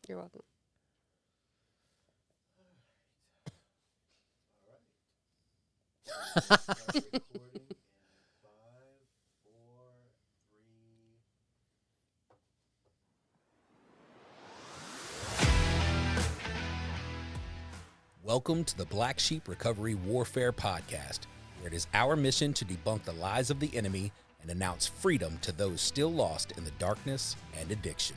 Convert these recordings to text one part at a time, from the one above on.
You're welcome. Start recording in 5, 4, 3. Welcome to the Black Sheep Recovery Warfare Podcast, where it is our mission to debunk the lies of the enemy and announce freedom to those still lost in the darkness and addiction.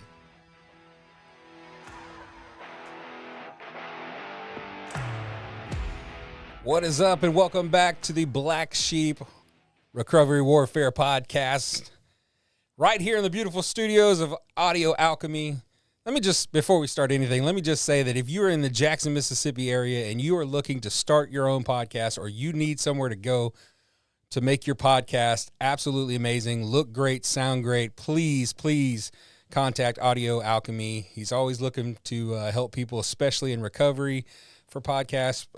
What is up, and welcome back to the Black Sheep Recovery Warfare Podcast, right here in the beautiful studios of Audio Alchemy. Let me just, before we start anything, let me just say that if you are in the Jackson, Mississippi area and you are looking to start your own podcast, or you need somewhere to go to make your podcast absolutely amazing, look great, sound great, please contact Audio Alchemy. He's always looking to help people, especially in recovery for podcasts,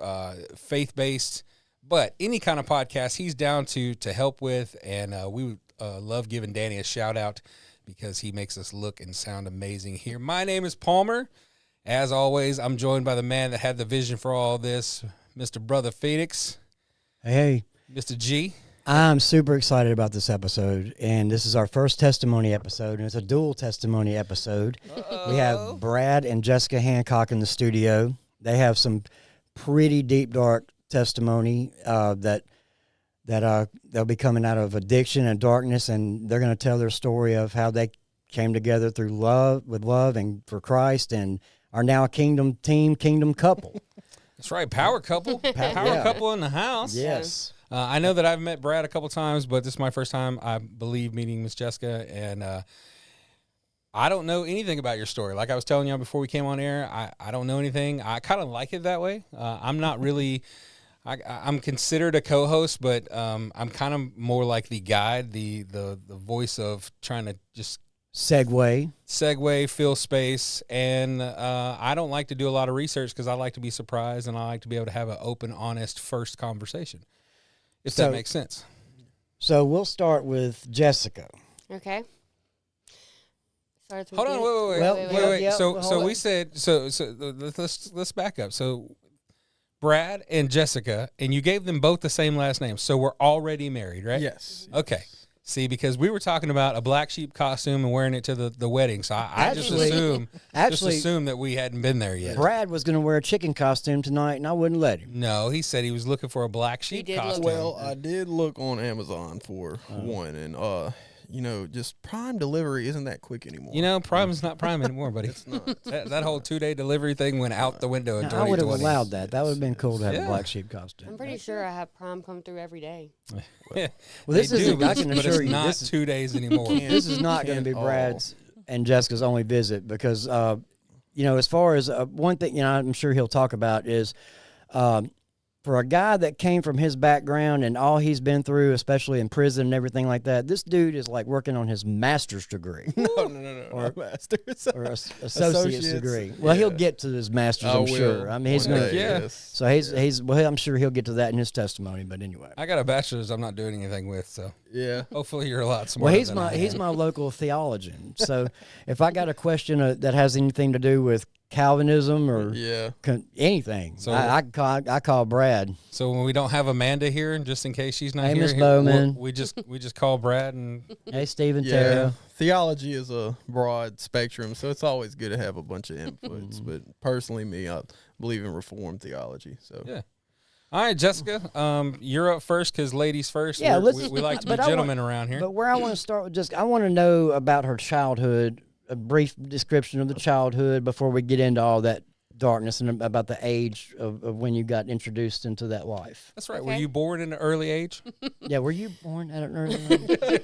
faith-based, but any kind of podcast he's down to help with, and we would love giving Danny a shout-out because he makes us look and sound amazing here. My name is Palmer. As always, I'm joined by the man that had the vision for all this, Mr. Brother Phoenix. Hey. Mr. G. I'm super excited about this episode, and this is our first testimony episode, and it's a dual testimony episode. Uh-oh. We have Brad and Jessica Hancock in the studio. They have some pretty deep, dark testimony that they'll be coming out of addiction and darkness, and they're going to tell their story of how they came together through love and for Christ, and are now a kingdom team, kingdom couple. That's right, power couple. Power couple in the house. Yes. I know that I've met Brad a couple times, but this is my first time, I believe, meeting Miss Jessica, and I don't know anything about your story. Like I was telling you before we came on air, I don't know anything. I kind of like it that way. I'm not really, I'm considered a co-host, but I'm kind of more like the guide, the voice of trying to just segue, fill space, and I don't like to do a lot of research because I like to be surprised, and I like to be able to have an open, honest first conversation, if that makes sense. So we'll start with Jessica. Okay. Hold on, wait. Yeah, so we said let's back up. So Brad and Jessica, and you gave them both the same last name, so we're already married, right? Yes. Okay. See, because we were talking about a black sheep costume and wearing it to the wedding, so I just assumed that we hadn't been there yet. Brad was going to wear a chicken costume tonight, and I wouldn't let him. No, he said he was looking for a black sheep costume. Well, I did look on Amazon for one, and just Prime delivery isn't that quick anymore. Prime is not Prime anymore, buddy. It's not. That whole 2-day delivery thing went out the window in 2020. I would have allowed that. That would have been cool to have a black sheep costume. I'm pretty sure I have Prime come through every day. Well, this isn't. I can assure you, not this is 2 days anymore. This is not going to be Brad's and Jessica's only visit because, as far as one thing, I'm sure he'll talk about is. For a guy that came from his background and all he's been through, especially in prison and everything like that, this dude is like working on his master's degree. No. Or master's. Or associate's degree. Well, he'll get to his master's, I'm sure. I mean, he's going to. Yes. So I'm sure he'll get to that in his testimony. But anyway, I got a bachelor's I'm not doing anything with, so yeah. Hopefully you're a lot smarter. Well, he's my local theologian. So if I got a question that has anything to do with Calvinism or anything, so I call Brad. So when we don't have Amanda here, just in case she's not hey, here, Miss Bowman. we just call Brad and hey, Stephen Terra. Theology is a broad spectrum, so it's always good to have a bunch of inputs. But personally, I believe in Reformed theology. So yeah. All right, Jessica, you're up first because ladies first. Yeah, we like to be gentlemen around here. But where I want to start with Jessica, I want to know about her childhood. A brief description of the childhood before we get into all that darkness and about the age of when you got introduced into that life. That's right. Okay. Were you born at an early age? Yeah, were you born at an early age?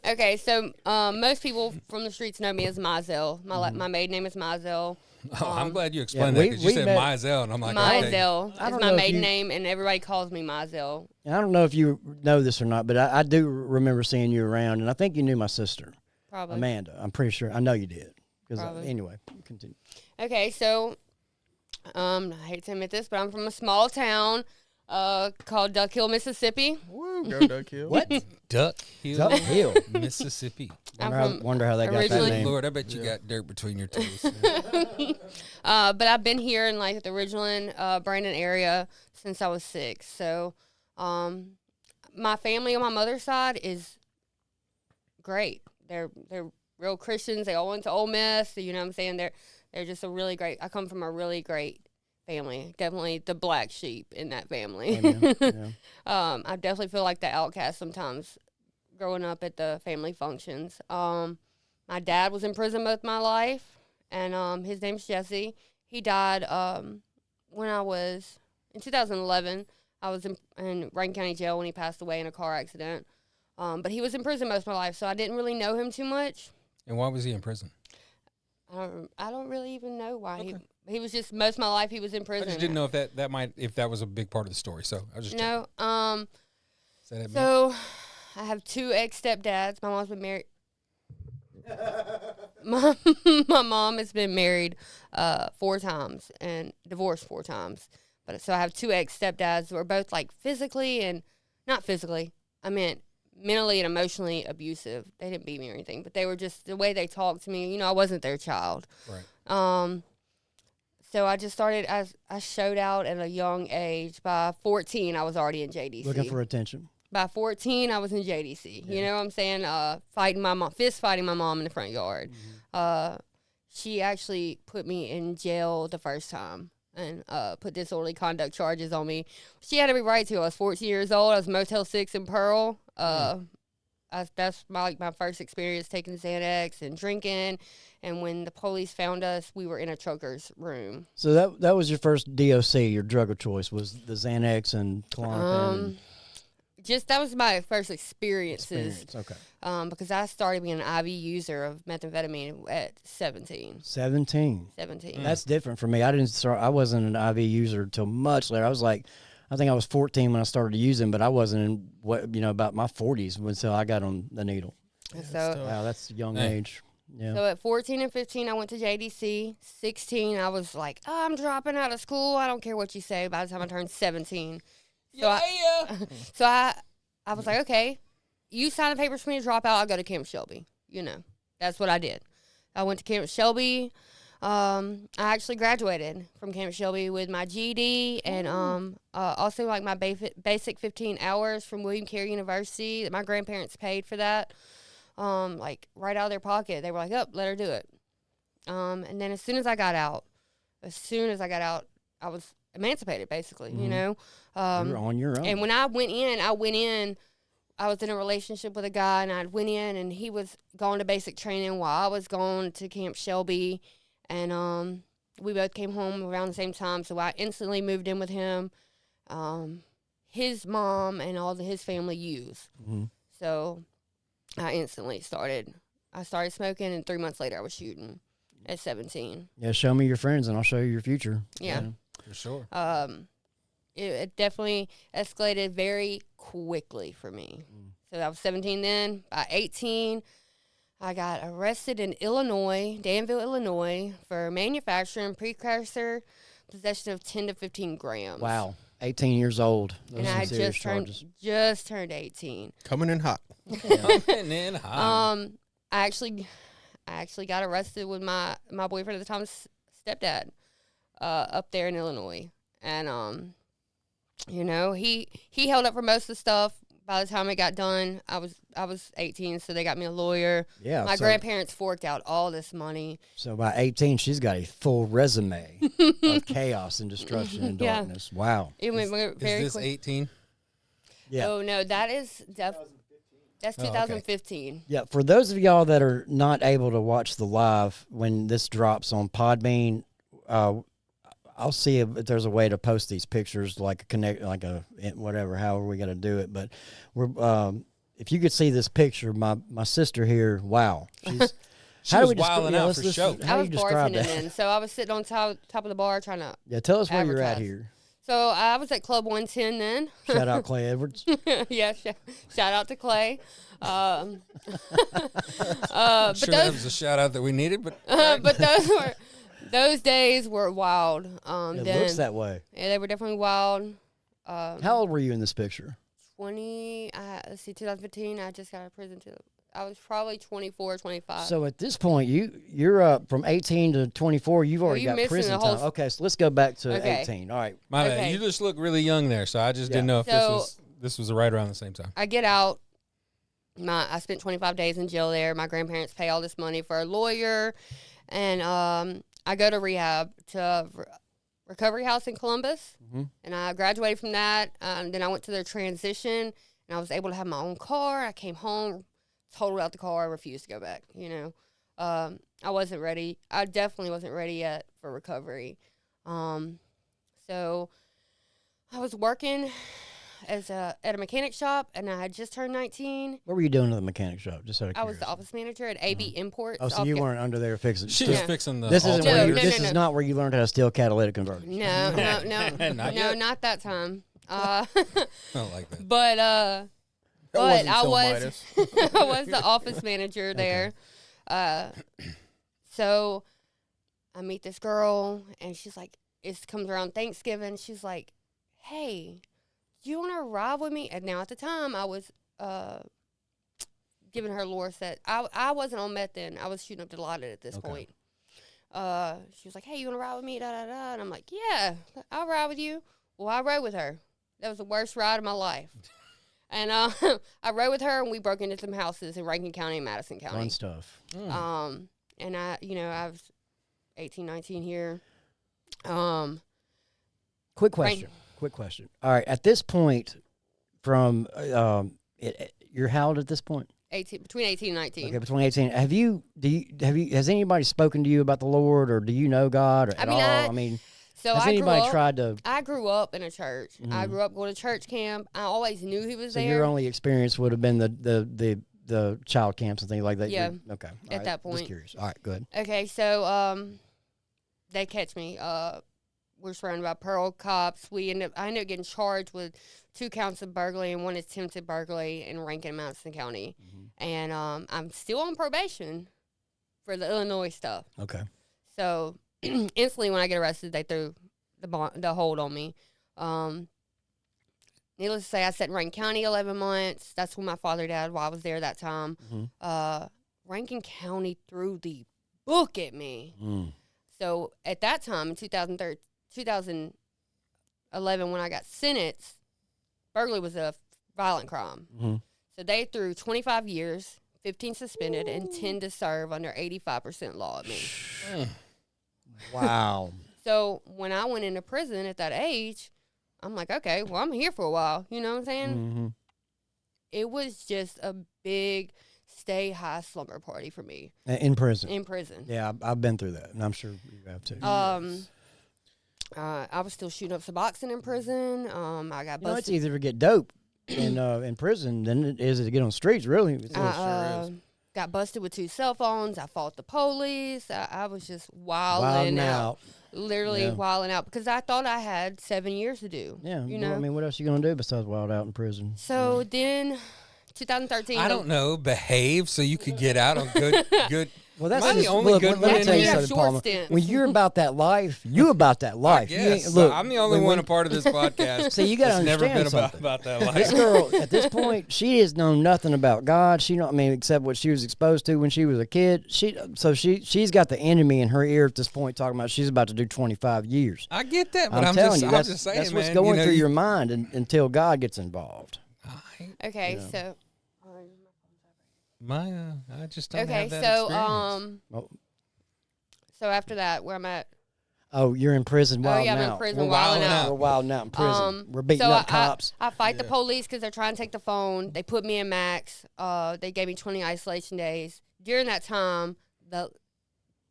Okay, so most people from the streets know me as Mizell. My maiden name is Mizell. Oh, I'm glad you explained that because you said Mizell, and I'm like, Mizell is my maiden name, and everybody calls me Mizell. I don't know if you know this or not, but I do remember seeing you around, and I think you knew my sister. Probably. Amanda. I'm pretty sure. I know you did. Anyway, continue. Okay, so I hate to admit this, but I'm from a small town. called Duck Hill, Mississippi. Woo, go Duck Hill. What? Duck Hill, Duck Hill. Mississippi. Wonder how they got that originally- name. Lord, I bet you got dirt between your toes. But I've been here in like the Ridgeland, Brandon area since I was 6. So, my family on my mother's side is great. They're real Christians. They all went to Ole Miss. You know what I'm saying? They're just a really great. I come from a really great family. Definitely the black sheep in that family. Amen. Yeah. I definitely feel like the outcast sometimes growing up at the family functions. My dad was in prison most of my life, and his name's Jesse. He died when I was in 2011. I was in Rankin County Jail when he passed away in a car accident. But he was in prison most of my life, so I didn't really know him too much. And why was he in prison? I don't really even know why. Okay. He was just most of my life he was in prison. I just didn't know if that was a big part of the story. So I was just no. Checking. So I have 2 ex-stepdads. My mom's been married. my mom has been married 4 times and divorced 4 times. But so I have 2 ex-stepdads who are both like physically and not physically. I meant mentally and emotionally abusive. They didn't beat me or anything, but they were just the way they talked to me. You know, I wasn't their child. Right. So I just started. I showed out at a young age. By 14, I was already in JDC. Looking for attention. By 14, I was in JDC. Yeah. You know what I'm saying? Fighting my mom, fist fighting my mom in the front yard. Mm-hmm. She actually put me in jail the first time and put disorderly conduct charges on me. She had every right to. I was 14 years old. I was Motel 6 in Pearl. That's my first experience taking Xanax and drinking. And when the police found us, we were in a trucker's room. So that was your first DOC, your drug of choice, was the Xanax and Klonopin? That was my first experiences. Okay. Because I started being an IV user of methamphetamine at 17. 17. That's different for me. I wasn't an IV user until much later. I think I was 14 when I started using, but I wasn't in about my 40s until I got on the needle. Wow, that's a young age. Yeah. So at 14 and 15, I went to JDC. 16, I was like, I'm dropping out of school. I don't care what you say. By the time I turned 17. So I was like, okay, you sign the papers for me to drop out. I'll go to Camp Shelby. You know, that's what I did. I went to Camp Shelby. I actually graduated from Camp Shelby with my GED and also like my basic 15 hours from William Carey University. My grandparents paid for that. Like right out of their pocket. They were like, let her do it. And then as soon as I got out, I was emancipated basically, you know. You were on your own. And when I went in, I was in a relationship with a guy and I went in and he was going to basic training while I was going to Camp Shelby. And we both came home around the same time, so I instantly moved in with him. His mom and all his family used. Mm-hmm. So I instantly started smoking, and 3 months later I was shooting at 17. Yeah, show me your friends and I'll show you your future. Yeah. For sure. It definitely escalated very quickly for me. So I was 17 then. By 18, I got arrested in Illinois, Danville, Illinois, for manufacturing precursor possession of 10 to 15 grams. Wow. 18 years old. Those and I just turned 18. Coming in hot. Coming in hot. I actually got arrested with my boyfriend at the time's stepdad up there in Illinois. And you know, he held up for most of the stuff. By the time it got done, I was 18, so they got me a lawyer. Yeah, my grandparents forked out all this money. So by 18, she's got a full resume of chaos and destruction and darkness. Wow. It went very Is this quick. 18? Yeah. Oh no, that's 2015. Okay. Yeah, for those of y'all that are not able to watch the live when this drops on Podbean, I'll see if there's a way to post these pictures, however we got to do it. But we're if you could see this picture, my sister here, wow, she was wilding out for show. I was bartending then, so I was sitting on top of the bar trying to. Yeah, tell us where advertise. you're at here. So I was at Club 110 then. Shout out Clay Edwards. Yeah, shout out to Clay. Sure, that was a shout out that we needed, but those days were wild. It looks that way. Yeah, they were definitely wild. How old were you in this picture? 20. Let's see, 2015. I just got out of prison. I was probably 24, 25. So at this point, you're up from 18 to 24. You've already you got missing prison the whole time. Okay, so let's go back to Okay. 18. All right. My Okay. bad. You just look really young there, so I just didn't know if this was right around the same time. I get out. I spent 25 days in jail there. My grandparents pay all this money for a lawyer, and I go to rehab to recovery house in Columbus, and I graduated from that. Then I went to their transition, and I was able to have my own car. I came home, totaled out the car. I refused to go back. I wasn't ready. I definitely wasn't ready yet for recovery. So I was working at a mechanic shop, and I had just turned 19. What were you doing at the mechanic shop? Just out of I was the curiosity. office manager at AB Imports. Oh, so you weren't under there fixing. She so was fixing the. this isn't No, where you, no, this no, is no. not where you learned how to steal catalytic converters. No, Not yet. not that time. I don't like that. But wasn't I till was Midas. I was the office manager there. So I meet this girl, and she's like, it comes around Thanksgiving. She's like, hey, do you want to ride with me? And now at the time, I was giving her Lorcet. I wasn't on meth then. I was shooting up Dilaudid at this point. She was like, hey, you want to ride with me? Da, da, da. And I'm like, yeah, I'll ride with you. Well, I rode with her. That was the worst ride of my life. And I rode with her, and we broke into some houses in Rankin County and Madison County. Fun stuff. And I was 18, 19 here. Quick question. All right. At this point, from you're how old at this point? Between 18 and 19. Okay, between 18. Has anybody spoken to you about the Lord, or do you know God at all? So has anybody tried to? I grew up in a church. I grew up going to church camp. I always knew he was So there. your only experience would have been the child camps and things like that. Yeah. Okay. All At right, that point. Just curious. All right. Good. Okay, so they catch me. We're surrounded by Pearl cops. I ended up getting charged with 2 counts of burglary and 1 attempted burglary in Rankin and Madison County. And I'm still on probation for the Illinois stuff. Okay. So instantly when I get arrested, they threw the hold on me. Needless to say, I sat in Rankin County 11 months. That's when my father died while I was there that time. Rankin County threw the book at me. So at that time, in 2011, when I got sentenced, burglary was a violent crime. So they threw 25 years, 15 suspended, and 10 to serve under 85% law at me. Wow. So when I went into prison at that age, I'm like, okay, well, I'm here for a while. You know what I'm saying? It was just a big stay high slumber party for me. In prison. In prison. Yeah, I've been through that, and I'm sure you have too. I was still shooting up Suboxone in prison. I got busted. It's easier to get dope in prison than it is to get on the streets, really. It I sure is. got busted with 2 cell phones. I fought the police. I was just wilding out. Literally wilding out because I thought I had 7 years to do. Yeah. You Well, know? I mean, what else you going to do besides wild out in prison? So then 2013. I don't know. Behave so you could get out on good. Well, that's Am I the just, only look, good let me one tell in you here? something, Short Palmer. stints. When you're about that life, you about that life. You Yes. ain't- look, I'm the only one a part of this podcast. See, you got to that's never understand been something. about that This life. girl, at this point, she has known nothing about God. She don't, I mean, except what she was exposed to when she was a kid. She's got the enemy in her ear at this point talking about she's about to do 25 years. I get that, but I'm telling you, I'm that's, just saying, that's what's man, going you know, through your mind until God gets involved. Okay, so I just don't okay, have that so experience. so after that, where I'm at. Oh, you're in prison wilding I'm out. in prison We're wilding wilding out. We're wilding out in prison. We're beating so up cops. I fight the police because they're trying to take the phone. They put me in max. They gave me 20 isolation days. During that time,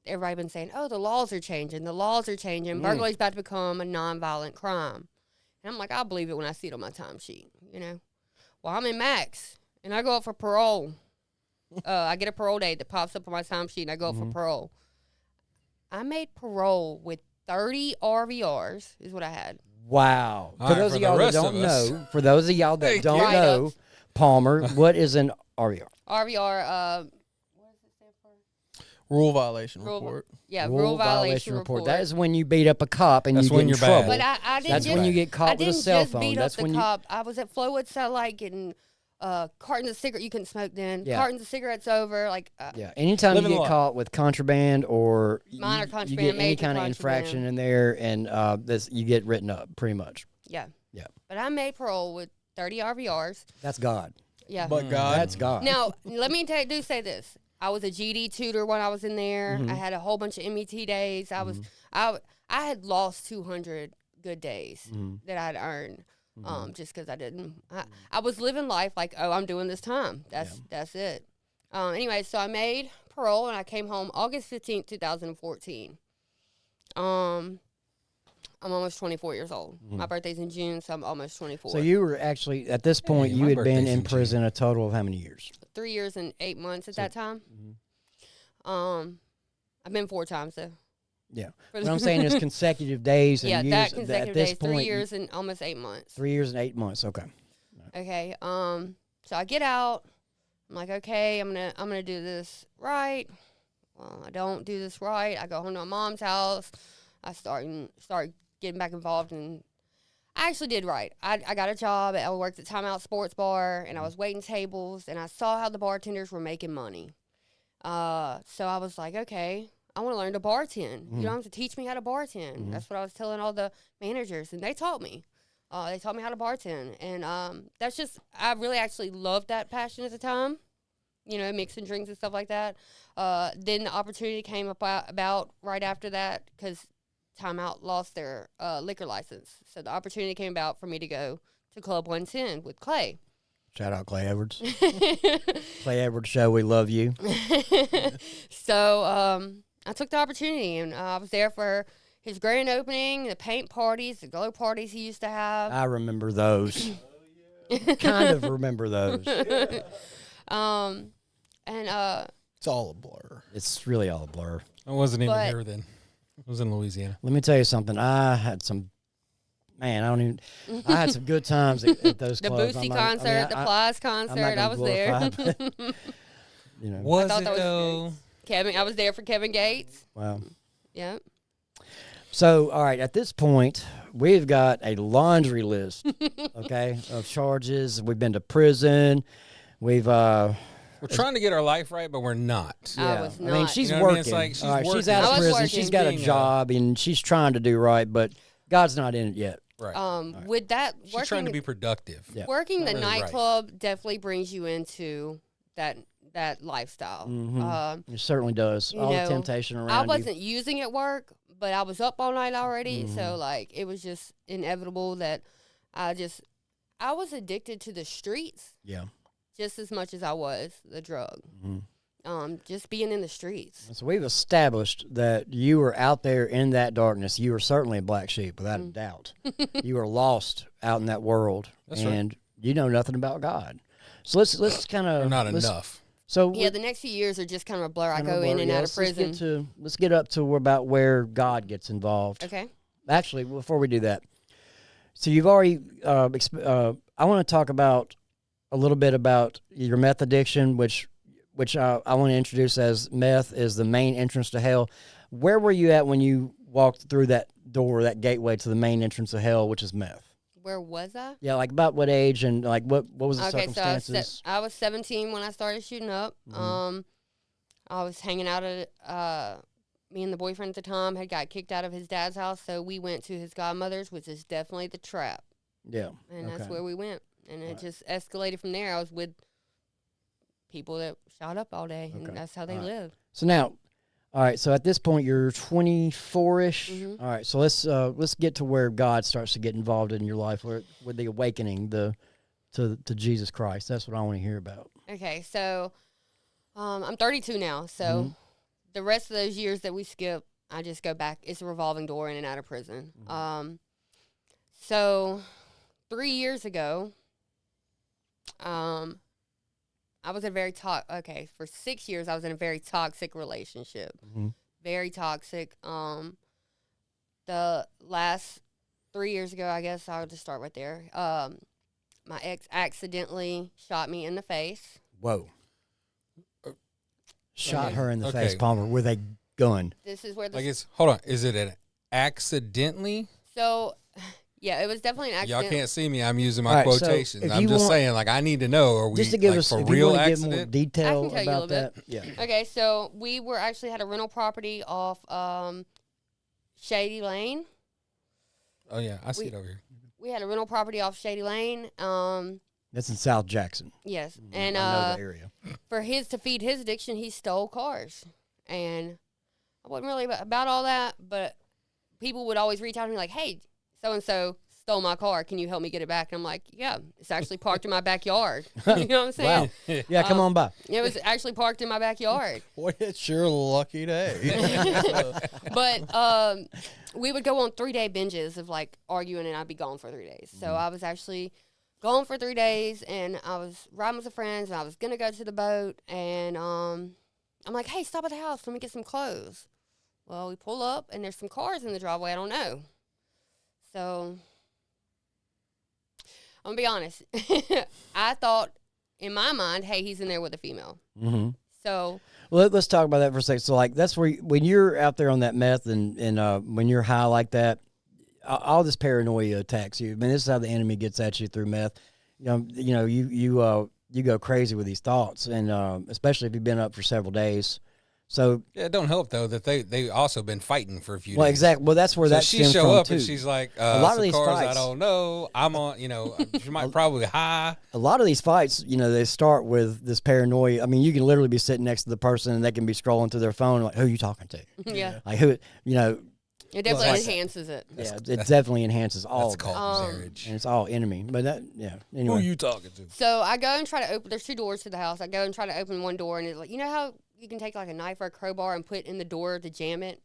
everybody been saying, "Oh, the laws are changing. The laws are changing. Burglary's about to become a nonviolent crime." And I'm like, I'll believe it when I see it on my timesheet. You know, well, I'm in max, and I go up for parole. I get a parole date that pops up on my timesheet, and I go up for parole. I made parole with 30 RVRs, is what I had. Wow. All For right, those for of the y'all that rest don't of us. know, for those of y'all that Thank don't you. know, Palmer, what is an RVR? RVR, what does it stand for? Rule violation Rule- report. Yeah, rule violation report. That is when you beat up a cop and That's you get when in you're trouble. bad. But I didn't That's just, when you get I caught with a didn't cell just phone. beat That's up the when you. cop. I was at Flowood Satellite getting cartons of cigarettes. You couldn't smoke then. Yeah. Cartons of cigarettes over. Like Yeah, anytime Living you the get life. caught with contraband or Minor you contraband, get any major kind of contraband. infraction in there, and this you get written up pretty much. yeah. Yeah. But I made parole with 30 RVRs. That's God. Yeah. But God, That's God. Now, let me say this. I was a GD tutor when I was in there. Mm-hmm. I had a whole bunch of MET days. I had lost 200 good days Mm-hmm. that I'd earned. Just because I didn't. I was living life like, oh, I'm doing this time. That's it. Anyway, so I made parole and I came home August 15th, 2014. I'm almost 24 years old. My birthday's in June, so I'm almost 24. So you were actually at this point Hey, you my had been birthday's in in prison a total of how many years? 3 years and 8 months at that time. I've been 4 times though. Yeah. What I'm saying is consecutive days and Yeah, years. that At consecutive this days, point, 3 years and almost 8 months. 3 years and 8 months. Okay. Okay. So I get out. I'm like, okay, I'm gonna do this right. Well, I don't do this right. I go home to my mom's house. I start getting back involved, and I actually did right. I got a job. I worked at Timeout Sports Bar, and I was waiting tables, and I saw how the bartenders were making money. So I was like, okay, I want to learn to bartend. You don't have to teach me how to bartend. That's what I was telling all the managers, and they taught me. They taught me how to bartend, and that's just I really actually loved that passion at the time. You know, mixing drinks and stuff like that. Then the opportunity came about right after that because Timeout lost their liquor license. So the opportunity came about for me to go to Club 110 with Clay. Shout out Clay Edwards. Clay Edwards Show. We love you. So I took the opportunity, and I was there for his grand opening, the paint parties, the glow parties he used to have. I remember those. Kind of remember those. And it's all a blur. It's really all a blur. I wasn't even But- here then. I was in Louisiana. Let me tell you something. I had some. Man, I had some good times at those the clubs. Boosie concert, the Plies I'm not concert, gonna I was there. glorify it, but, you know, Was thought it that was though? Kevin, I was there for Kevin Gates. wow. Yeah. So, all right, at this point, we've got a laundry list, okay, of charges. We've been to prison. We've We're trying to get our life right, but we're not. I was I mean, not. she's You know what I mean? working. It's like she's all right, she's working. out I of was prison. working. She's got a Being a- job, and she's trying to do right, but God's not in it yet. Right. With that She's trying to be productive. Yeah. working the Not really right. nightclub definitely brings you into that lifestyle. It certainly does. You All the know, temptation around I you. wasn't using it work, but I was up all night already, so like it was just inevitable that I was addicted to the streets Yeah. just as much as I was the drug. Just being in the streets. So we've established that you were out there in that darkness. You were certainly a black sheep, without a doubt. You were lost out in that world, That's right. and you know nothing about God. So let's kind of Or not enough. So Yeah, the next few years are just kind of a blur. I kind of go in blur- and yeah, out of let's prison. Let's get up to about where God gets involved. Okay. Actually, before we do that, so you've already. I want to talk about a little bit about your meth addiction, which I want to introduce as meth is the main entrance to hell. Where were you at when you walked through that door, that gateway to the main entrance of hell, which is meth? Where was I? Yeah, like about what age and like what was the Okay, so circumstances? I was 17 when I started shooting up. I was hanging out at me and the boyfriend at the time had got kicked out of his dad's house, so we went to his godmother's, which is definitely the trap, Yeah, and that's okay. where we went, and it just escalated from there. I was with people that shot up all day, Okay. and that's how they All right. lived. So now, all right. So at this point, you're 24ish. Mhm. All right. So let's get to where God starts to get involved in your life, with the awakening, to Jesus Christ. That's what I want to hear about. Okay, so I'm 32 now, so the rest of those years that we skip, I just go back. It's a revolving door in and out of prison. So 3 years ago, I was in a very for 6 years, I was in a very toxic relationship. Very toxic. The last 3 years ago, I guess I'll just start right there. My ex accidentally shot me in the face. Whoa. shot her in the Okay. face, Palmer, with a gun. This is where the Like hold on. Is it an accidentally? so yeah, it was definitely an accident. Y'all can't see me. I'm using my All right, so quotations. if I'm you just want- saying, like, I need to know. Are we Just to give like, us, for if you real want to give accident? more detail I can tell you a about little that. Yeah. Okay, so we were actually had a rental property off Shady Lane. Oh yeah, I see it over here. We had a rental property off Shady Lane. That's in South Jackson. Yes, and I know the area. to feed his addiction, he stole cars, and I wasn't really about all that, but people would always reach out to me like, "Hey, so and so stole my car. Can you help me get it back?" And I'm like, "Yeah, it's actually parked in my backyard." You know what I'm saying? Wow. Yeah, come on by. It was actually parked in my backyard. Boy, it's your lucky day. But we would go on 3-day binges of like arguing, and I'd be gone for 3 days. So I was actually gone for 3 days, and I was riding with some friends, and I was gonna go to the boat, and I'm like, "Hey, stop at the house. Let me get some clothes." Well, we pull up, and there's some cars in the driveway. I don't know. So I'm gonna be honest. I thought in my mind, hey, he's in there with a female. Mm-hmm. So Well, let's talk about that for a second. So, like, that's where when you're out there on that meth and when you're high like that, all this paranoia attacks you. I mean, this is how the enemy gets at you through meth. You go crazy with these thoughts, and especially if you've been up for several days. So Yeah, it don't help though that they also been fighting for a few well, days. exactly. Well, that's where So that she stems show from up too. and she's like, a lot of some these cars fights, I don't know. I'm on, she might probably high. a lot of these fights, they start with this paranoia. I mean, you can literally be sitting next to the person and they can be scrolling through their phone like, who are you talking to? yeah, Like who? it definitely like- enhances it. Yeah, it definitely enhances all That's of that. called marriage. And it's all enemy. But that, yeah. Who Anyway, are you talking to? So I go and try to open. There's 2 doors to the house. I go and try to open one door, and it's like, you know how you can take like a knife or a crowbar and put it in the door to jam it.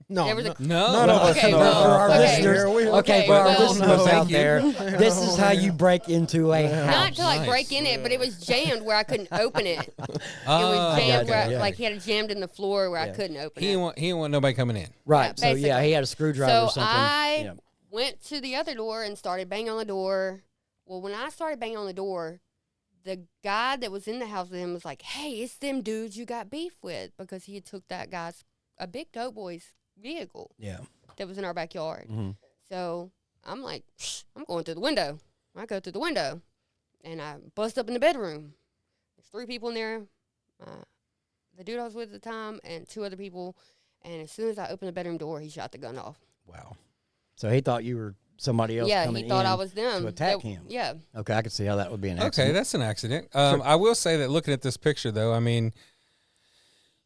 No, There was a- No, none of us Okay, know. well, for our okay. listeners, Okay, for our well- listeners Well, out thank you. there, this is how you break into a Not house. to like Nice. break in it, but it was jammed where I couldn't open it. It was Oh, jammed gotcha, where yeah. like he had it jammed in the floor where I couldn't open he it. didn't want nobody coming in. Right. Yeah, So yeah, he had a screwdriver or So something. I Yeah. went to the other door and started banging on the door. Well, when I started banging on the door, the guy that was in the house with him was like, "Hey, it's them dudes you got beef with," because he had took a big dope boy's vehicle Yeah. that was in our backyard. Mhm. So I'm like, I'm going through the window. I go through the window, and I bust up in the bedroom. There's 3 people in there. The dude I was with at the time and 2 other people. And as soon as I opened the bedroom door, he shot the gun off. Wow. So he thought you were somebody else Yeah, coming he thought in I was them. to attack him. Yeah. Okay, I could see how that would be an Okay, accident. that's an accident. I will say that looking at this picture, though, I mean,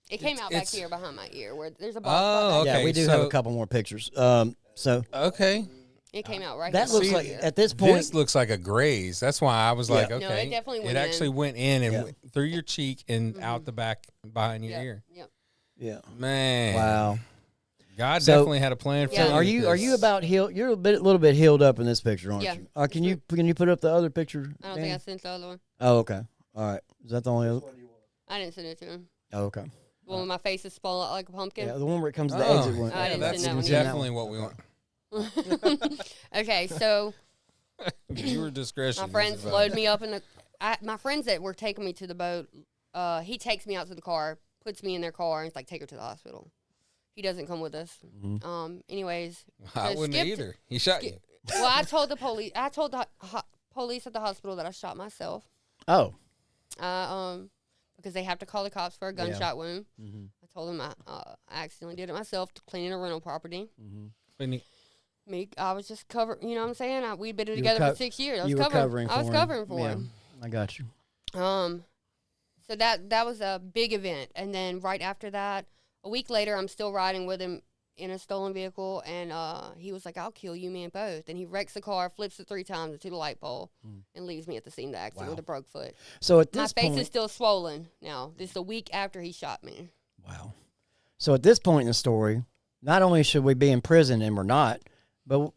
It came out back it's- here behind my ear where there's a Oh, ball. okay. Yeah, we do have a so- couple more pictures. So okay. It came out right that here. looks See, like at this point. This looks like a graze. That's why I was Yeah. like, No, it okay. definitely went It actually in. went in and Yeah. went through your cheek and out the back behind your Yeah. ear. Yep. Yeah. Man. Wow. God So- definitely had a plan for Yeah. you. So are you because- about healed? You're a little bit healed up in this picture, aren't Yeah. you? Can you put up the other picture? I don't think I Dan? sent the other one. Oh, okay. All right. Is that the only other? I didn't send it to him. Oh, okay. The one with my face is swollen out like a pumpkin. Yeah, the one where it comes to the Oh, exit one. I yeah, didn't that's send that one either. definitely what we want. Okay, so Your discretion. my is friends advised. load me up in the. My friends that were taking me to the boat, he takes me out to the car, puts me in their car, and it's like, take her to the hospital. He doesn't come with us. Anyways, I so wouldn't Skip- either. He shot you. well, I told the police. I told the police at the hospital that I shot myself. Oh. Because they have to call the cops for a gunshot wound. I told them I accidentally did it myself to cleaning a rental property. I was just covering. You know what I'm saying? We'd been together for 6 years. I was covering for yeah, him. I got you. So that was a big event, and then right after that, a week later, I'm still riding with him in a stolen vehicle, and he was like, "I'll kill you, me and both." And he wrecks the car, flips it 3 times into the light pole, and leaves me at the scene of the accident Wow. with a broke foot. So at My this face point, is still swollen now. This is a week after he shot me. wow. So at this point in the story, not only should we be in prison, and we're not, but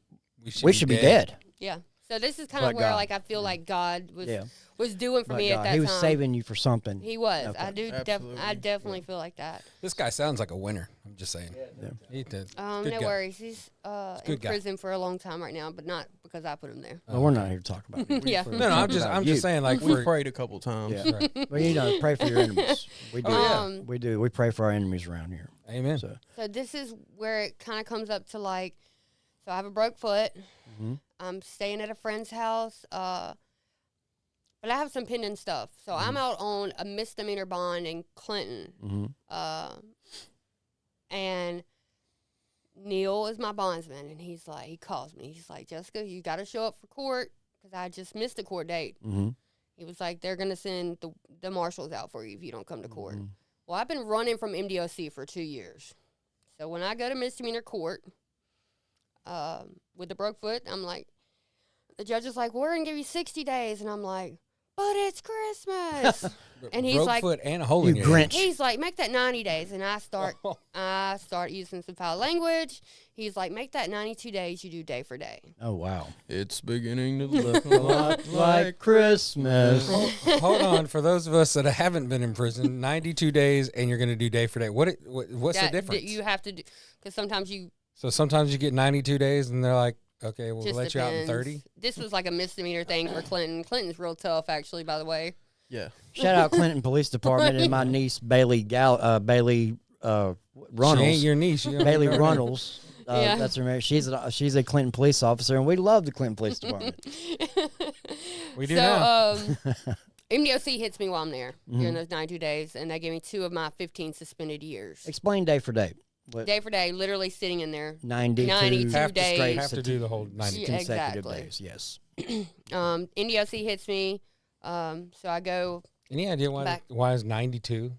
we should be dead. Yeah. So this is kind But of where God. like I feel like God was Yeah. was doing for But, me at that he was time. saving you for something. He was. Okay. I definitely feel like that. This guy sounds like a winner. I'm just saying. Yeah. He did. No Good guy. worries. He's in good guy. prison for a long time right now, but not because I put him there. Well, we're not here to talk about it. Yeah. No, I'm just saying, like, We for prayed a couple times. Yeah. right. Well, pray for your enemies. We do. Oh, We do. We pray for our enemies around here. Amen. So So this is where it kind of comes up to like, so I have a broke foot. Mhm. I'm staying at a friend's house, but I have some pending stuff. So I'm out on a misdemeanor bond in Clinton, and Neil is my bondsman, and he calls me. He's like, Jessica, you got to show up for court because I just missed a court date. He was like, they're gonna send the marshals out for you if you don't come to court. Well, I've been running from MDOC for 2 years. So when I go to misdemeanor court with the broke foot, I'm like, the judge is like, we're going to give you 60 days. And I'm like, but it's Christmas. And he's Broke like, foot and a hole in you your head. Grinch. he's like, make that 90 days. And I start using some foul language. He's like, make that 92 days. You do day for day. Oh wow. It's beginning to look a lot Like Christmas. Hold on, for those of us that haven't been in prison, 92 days, and you're going to do day for day. What's the difference? You have to do, because sometimes you So sometimes you get 92 days, and they're like, okay, we'll just let you out in depends. 30. This was like a misdemeanor thing for Clinton. Clinton's real tough, actually, by the way. Yeah. Shout out Clinton Police Department and my niece Bailey She Runnels. ain't your niece. You don't Bailey know her. Runnels. Yeah. That's her name. She's a Clinton police officer, and we love the Clinton Police Department. We do now. MDOC hits me while I'm there during those 92 days, and they gave me 2 of my 15 suspended years. Explain day for day. Day for day, literally sitting in there. 92 have days. to, have to do the whole 90. Yeah. consecutive Exactly. days. Yes. MDOC hits me, so I go. Any idea why is 92?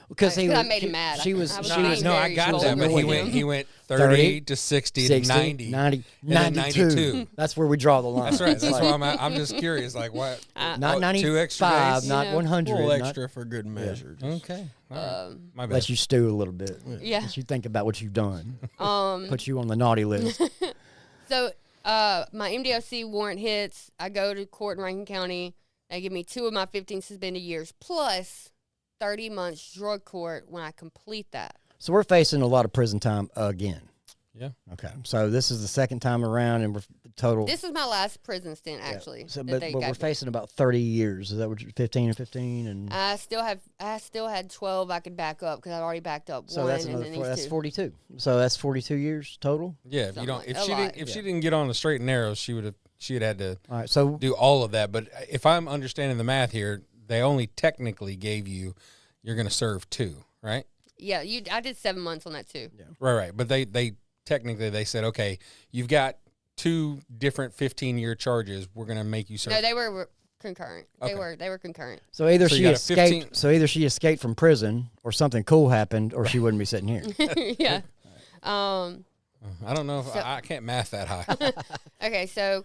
Because I made him mad. She was. I was She being was. No, I very got that, but vulgar with he him. went 30 to 60 to 90. 90, and then 92. That's where we draw the line. That's right. It's That's like, why I'm just curious. Like, what? not 95, 2 extra days? not Yeah. 100. A little not- extra for good measure. Just- Okay. All right. My bad. Let you stew a little bit. Yeah. Let you think about what you've done. Um, Put you on the naughty list. So my MDOC warrant hits. I go to court in Rankin County. They give me 2 of my 15 suspended years plus 30 months drug court when I complete that. So we're facing a lot of prison time again. Yeah. Okay. So this is the second time around, and we're total. This is my last prison stint, actually. So, that but they we're got me. facing about 30 years. Is that what 15 and 15 and I still had 12 I could back up because I've already backed up so one that's and another then four, these that's 2. 42. So that's 42 years total. Yeah. If you Something don't, like- if a she lot. didn't, if she didn't get on the straight and narrow, she would have had to All right. So do all of that. But if I'm understanding the math here, they only technically gave you're going to serve 2, right? Yeah, I did 7 months on that too. Yeah. Right. But they technically they said, okay, you've got 2 different 15-year charges. We're going to make you serve. No, they were concurrent. Okay. They were concurrent. so either So you she got a escaped. 15 So either she escaped from prison, or something cool happened, or she wouldn't be sitting here. Yeah. I don't know if So- I can't math that high. Okay, so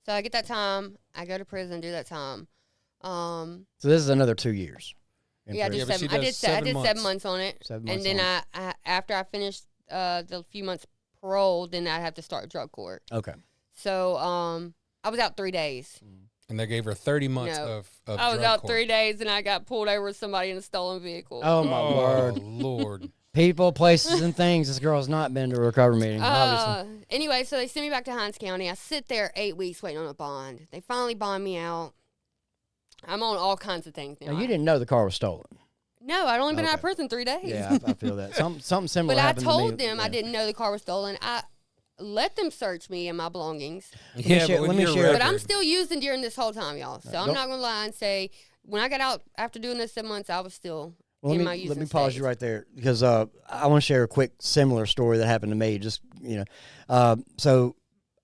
I get that time. I go to prison, do that time. So this is another 2 years. in Yeah, I prison. did Yeah, but she 7. I does did 7 7 months. months on it. 7 And months then on I after I finished the few months parole, then I'd have to start drug court. Okay. So I was out 3 days. And they gave her 30 months No. of I was drug out court. 3 days and I got pulled over with somebody in a stolen vehicle. Oh my Oh, word! Lord. People, places, and things. This girl has not been to a recovery meeting. Obviously. Anyway, so they send me back to Hinds County. I sit there 8 weeks waiting on a bond. They finally bond me out. I'm on all kinds of things now. Now, you didn't know the car was stolen. No, I'd only been out of Okay. prison 3 days. Yeah, I feel that. Something similar But I happened to me. told them I Yeah. didn't know the car was stolen. I let them search me and my belongings. Yeah, share- but let with me your share- But I'm record- still using during this whole time, y'all. So I'm don't- not going to lie and say when I got out after doing this 7 months, I was still Well, in let my me, using let me pause stage. you right there because I want to share a quick similar story that happened to me. Just so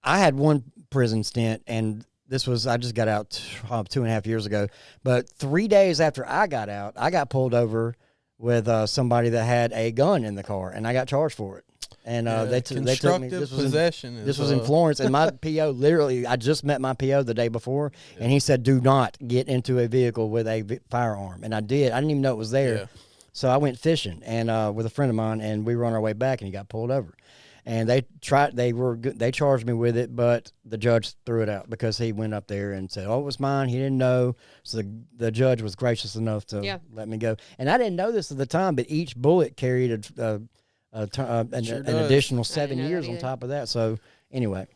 I had one prison stint, and I just got out 2.5 years ago. But 3 days after I got out, I got pulled over with somebody that had a gun in the car, and I got charged for it. And they took me. Constructive This was in, possession. this was in Florence, and my PO literally. I just met my PO the day before, and he said, "Do not get into a vehicle with a firearm." And I did. I didn't even know it was there. Yeah. So I went fishing and with a friend of mine, and we were on our way back, and he got pulled over. and they charged me with it, but the judge threw it out because he went up there and said, "Oh, it was mine." He didn't know, so the judge was gracious enough to let me go. And I didn't know this at the time, but each bullet carried an additional 7 years on top of that. So anyway.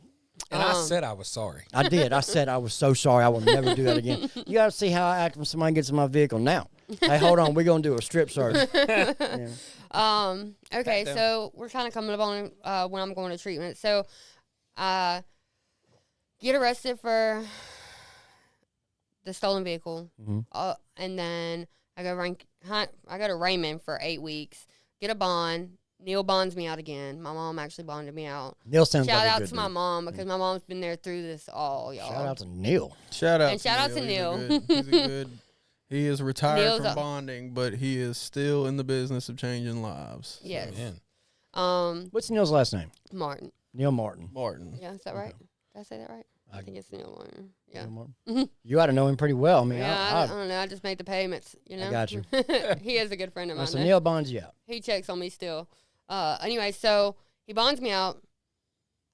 And I said I was sorry. I did. I said I was so sorry. I will never do that again. You got to see how I act when somebody gets in my vehicle. Now, hey, hold on. We're going to do a strip search. Yeah. Okay, so we're kind of coming up on when I'm going to treatment. So, get arrested for the stolen vehicle, and then I go to Raymond for 8 weeks. Get a bond. Neil bonds me out again. My mom actually bonded me out. Neil sounds Shout like out a good to my mom because my mom's been there through this all, y'all. Shout out to Neil. Shout out to Neil. He's a good. He is retired from bonding, but he is still in the business of changing lives. Yes. So. What's Neil's last name? Martin. Neil Martin. Martin. Yeah, is that right? Did I say that right? I think it's Neil Martin. Yeah. Martin. You ought to know him pretty well. I mean, I don't know. I just made the payments. You know. I got you. He is a good friend of mine. So Neil bonds you out. He checks on me still. Anyway, so he bonds me out.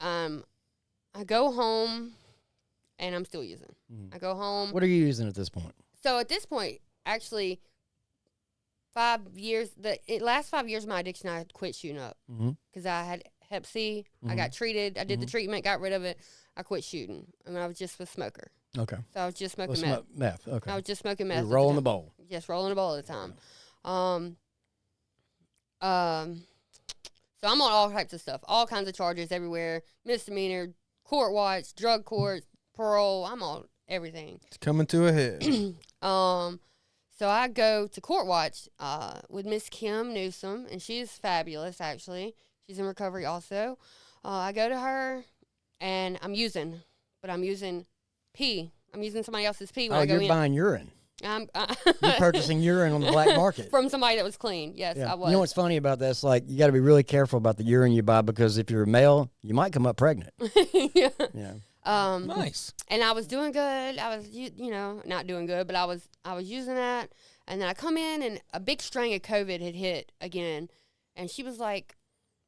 I go home, and I'm still using. I go home. What are you using at this point? So at this point, actually, 5 years. Last 5 years of my addiction, I quit shooting up because I had Hep C. I got treated. I did the treatment, got rid of it. I quit shooting. I mean, I was just a smoker. Okay. So I was just smoking meth. Okay. I was just smoking meth. You're rolling the bowl. Just rolling the bowl at the time. So I'm on all types of stuff, all kinds of charges everywhere, misdemeanor, court watch, drug court, parole. I'm on everything. It's coming to a head. So I go to court watch with Miss Kim Newsom, and she's fabulous, actually. She's in recovery also. I go to her, and I'm using pee. I'm using somebody else's pee when I go in. You're buying urine. You're purchasing urine on the black market. From somebody that was clean. Yes, yeah. I was. You know what's funny about that? It's like you got to be really careful about the urine you buy because if you're a male, you might come up pregnant. Yeah. Nice. And I was doing good. I was, not doing good, but I was using that. And then I come in, and a big strain of COVID had hit again. And she was like,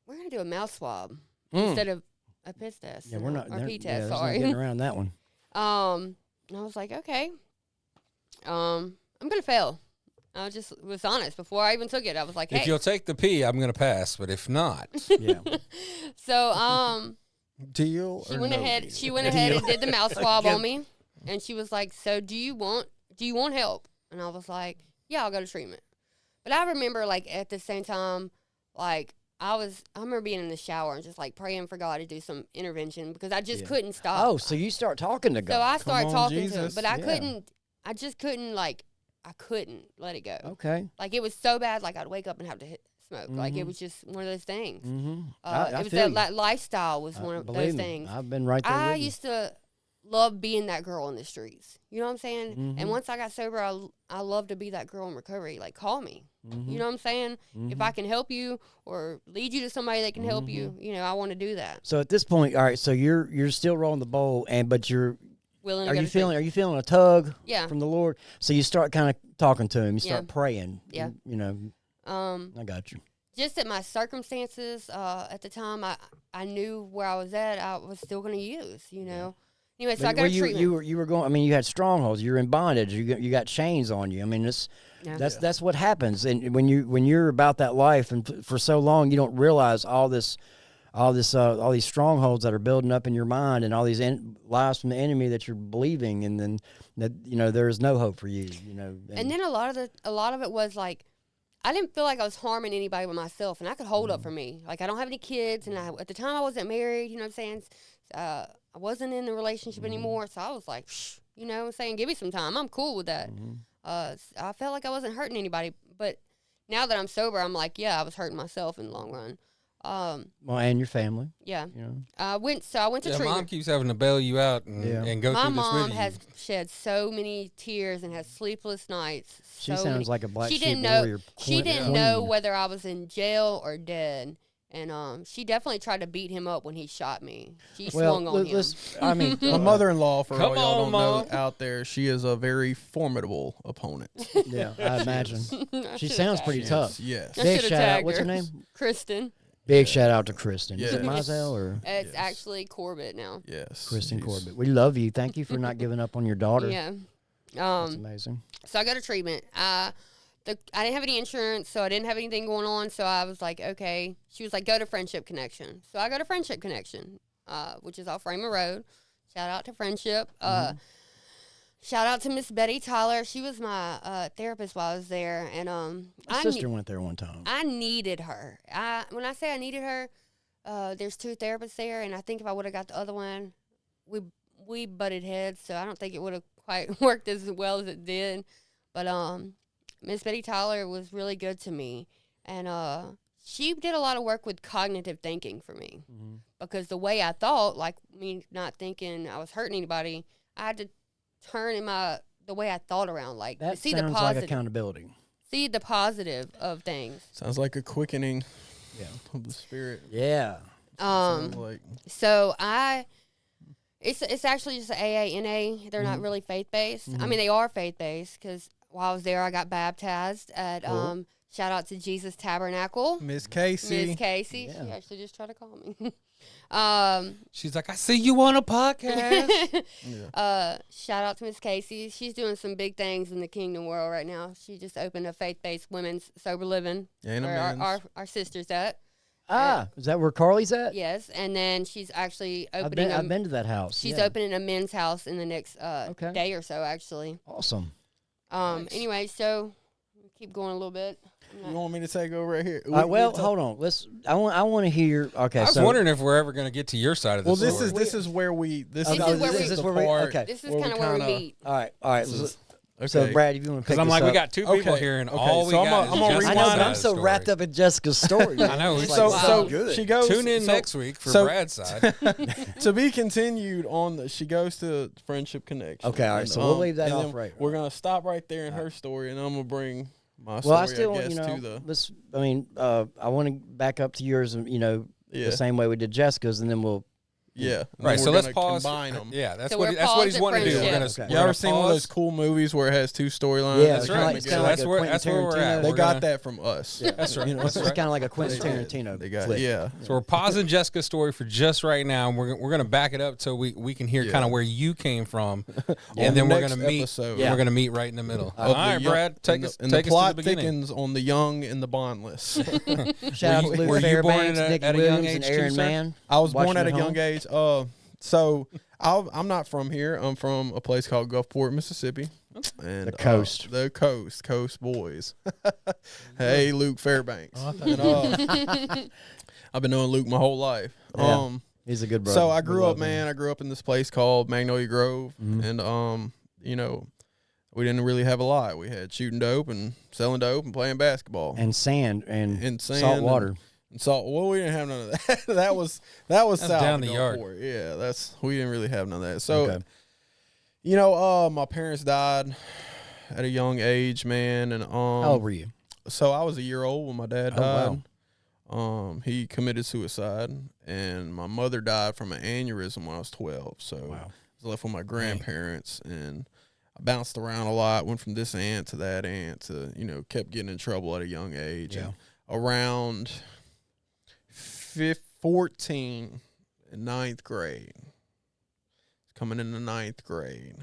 "We're gonna do a mouth swab instead of a piss test." Yeah, we're not. Or pee yeah, test. Sorry. Not getting around that one. And I was like, okay. I'm gonna fail. I was honest before I even took it. I was like, hey. If you'll take the pee, I'm gonna pass. But if not, yeah. So Deal. She went ahead and did the mouth swab on me, and she was like, "So do you want help?" And I was like, "Yeah, I'll go to treatment." But I remember, like, at the same time, like, I remember being in the shower and just, like, praying for God to do some intervention because I just couldn't stop. Oh, so you start talking to God. So I started talking to him, but I couldn't let it go. Okay. Like, it was so bad, like, I'd wake up and have to smoke. Like, it was just one of those things. I it was feel that lifestyle was one of those things. I've been right there I with you. used to love being that girl in the streets. You know what I'm saying? And once I got sober, I love to be that girl in recovery. Like, call me. You know what I'm saying? If I can help you or lead you to somebody that can help you, I want to do that. So at this point, all right, so you're still rolling the bowl, but you're willing. Are you feeling a tug? Yeah. From the Lord? So you start kind of talking to Him. You start praying. Yeah. I got you. Just at my circumstances at the time, I knew where I was at. I was still going to use. Anyway, so I got treatment. You were going. I mean, you had strongholds. You were in bondage. You got chains on you. I mean, that's what happens. And when you're about that life, and for so long, you don't realize all these strongholds that are building up in your mind, and all these lies from the enemy that you're believing, and then that there is no hope for you. And then a lot of it was like, I didn't feel like I was harming anybody but myself, and I could hold up for me. Like, I don't have any kids, and at the time I wasn't married. You know what I'm saying? I wasn't in the relationship anymore, so I was like, you know what I'm saying? Give me some time. I'm cool with that. I felt like I wasn't hurting anybody, but now that I'm sober, I'm like, yeah, I was hurting myself in the long run. Well, and your family. Yeah. I went to treatment. Mom keeps having to bail you out and go through this with you. My mom has shed so many tears and has sleepless nights. She sounds like a black sheep warrior. She didn't know whether I was in jail or dead. And she definitely tried to beat him up when he shot me. She swung on him. I mean, my mother-in-law, for all y'all don't know out there, she is a very formidable opponent. Yeah, I imagine. She sounds pretty tough. Yes. Big shout out. What's her name? Kristen. Big shout out to Kristen. Is it Yes. Mizell or It's actually Corbett now. Yes. Kristen He's- Corbett? We love you. Thank you for not giving up on your daughter. Yeah. That's amazing. So I go to treatment. I didn't have any insurance, so I didn't have anything going on. So I was like, okay. She was like, go to Friendship Connection. So I go to Friendship Connection, which is off Raymond Road. Shout out to Friendship. Shout out to Miss Betty Tyler. She was my therapist while I was there, and My sister went there one time. I needed her. When I say I needed her, there's 2 therapists there, and I think if I would have got the other one, we butted heads, so I don't think it would have quite worked as well as it did. But Miss Betty Tyler was really good to me, and she did a lot of work with cognitive thinking for me, because the way I thought, like me not thinking I was hurting anybody, I had to turn the way I thought around, like That to see sounds the positive, like accountability. see the positive of things. Sounds like a quickening Yeah. of the spirit. Yeah. Sounds like So it's actually just AA, NA. They're not really faith based. I mean, they are faith based because while I was there, I got baptized at shout out to Jesus Tabernacle. Miss Casey. Miss Casey, Yeah. she actually just tried to call me. She's like, I see you on a podcast. Shout out to Miss Casey. She's doing some big things in the kingdom world right now. She just opened a faith based women's sober living And a where men's. our sisters at. Is that where Carly's at? Yes, and then she's actually I've opening. been, I've been to that house. She's yeah. opening a men's house in the next Okay. day or so, actually. Awesome. Anyway, so keep going a little bit. You want me to take over right here? Well, hold on. I want to hear. Okay. I was so, wondering if we're ever going to get to your side of the Well, story. this is where we. This This is where we- this is the where we- part okay. This is where kind of where we kinda- meet. All right. Okay. So, Brad, if you want to pick Because I'm this like, up. we got 2 people Okay, here, and okay, all we so got I'm is gonna Jessica's I know, side but I'm of the so story. wrapped up in Jessica's story. I know. It's It's like, so so good. good. She goes. Tune in so- next week for so- Brad's side. To be continued on. She goes to Friendship Connection. Okay, all right, And, so we'll leave that and off then right. We're gonna stop right there in her story, and I'm gonna bring my story. Well, I still, guess, you know, to the. let's. I mean, I want to back up to yours. You know, Yeah. the same way we did Jessica's, and then we'll. Yeah. and Right, then so we're let's gonna pause. Combine them. Yeah, that's So what we're that's what he's paused wanting to do. at We're gonna. friendship. You ever seen one of those cool movies where it has 2 storylines? Yeah, That's it's right. kinda like, it's So kind of like that's a where- Quentin that's where we're at. Tarantino. They We're got gonna- that from us. That's right. You know, That's It's right. kind of like a Quentin They did. Tarantino. They got flick. yeah. So we're pausing Jessica's story for just right now, and we're gonna back it up so we can hear Yeah. kind of where you came from, On and then the we're next gonna meet. episode. We're gonna meet right in the middle. All Of the right, young- Brad, take and us the, and take the us to plot the beginning. thickens on the young and the bondless. Shout out to you- Luke were you born Fairbanks, at a- Nicky at a young Williams, and age too, Aaron sir? Mann. I was born Watching at a home. young age. So I'm not from here. I'm from a place called Gulfport, Mississippi. And The coast. The coast boys. Hey, Luke Fairbanks. And, I've been knowing Luke my whole life. Yeah. He's a good brother. So I We grew up, love him. man. I grew up in this place called Magnolia Grove, and you know, we didn't really have a lot. We had shooting dope and selling dope and playing basketball And sand and, and sand salt water. And salt. Well, we didn't have none of that. that was south down of the yard. Gulfport. Yeah, we didn't really have none of that. So, Okay. you know, my parents died at a young age, man, and How old were you? so I was a year old when my dad Oh, died. He committed suicide, and my mother died from an aneurysm when I was 12. So I was left with my grandparents, and I bounced around a lot, went from this aunt to that aunt to, you know, kept getting in trouble at a young age. Yeah. And around 14 in ninth grade, coming into ninth grade,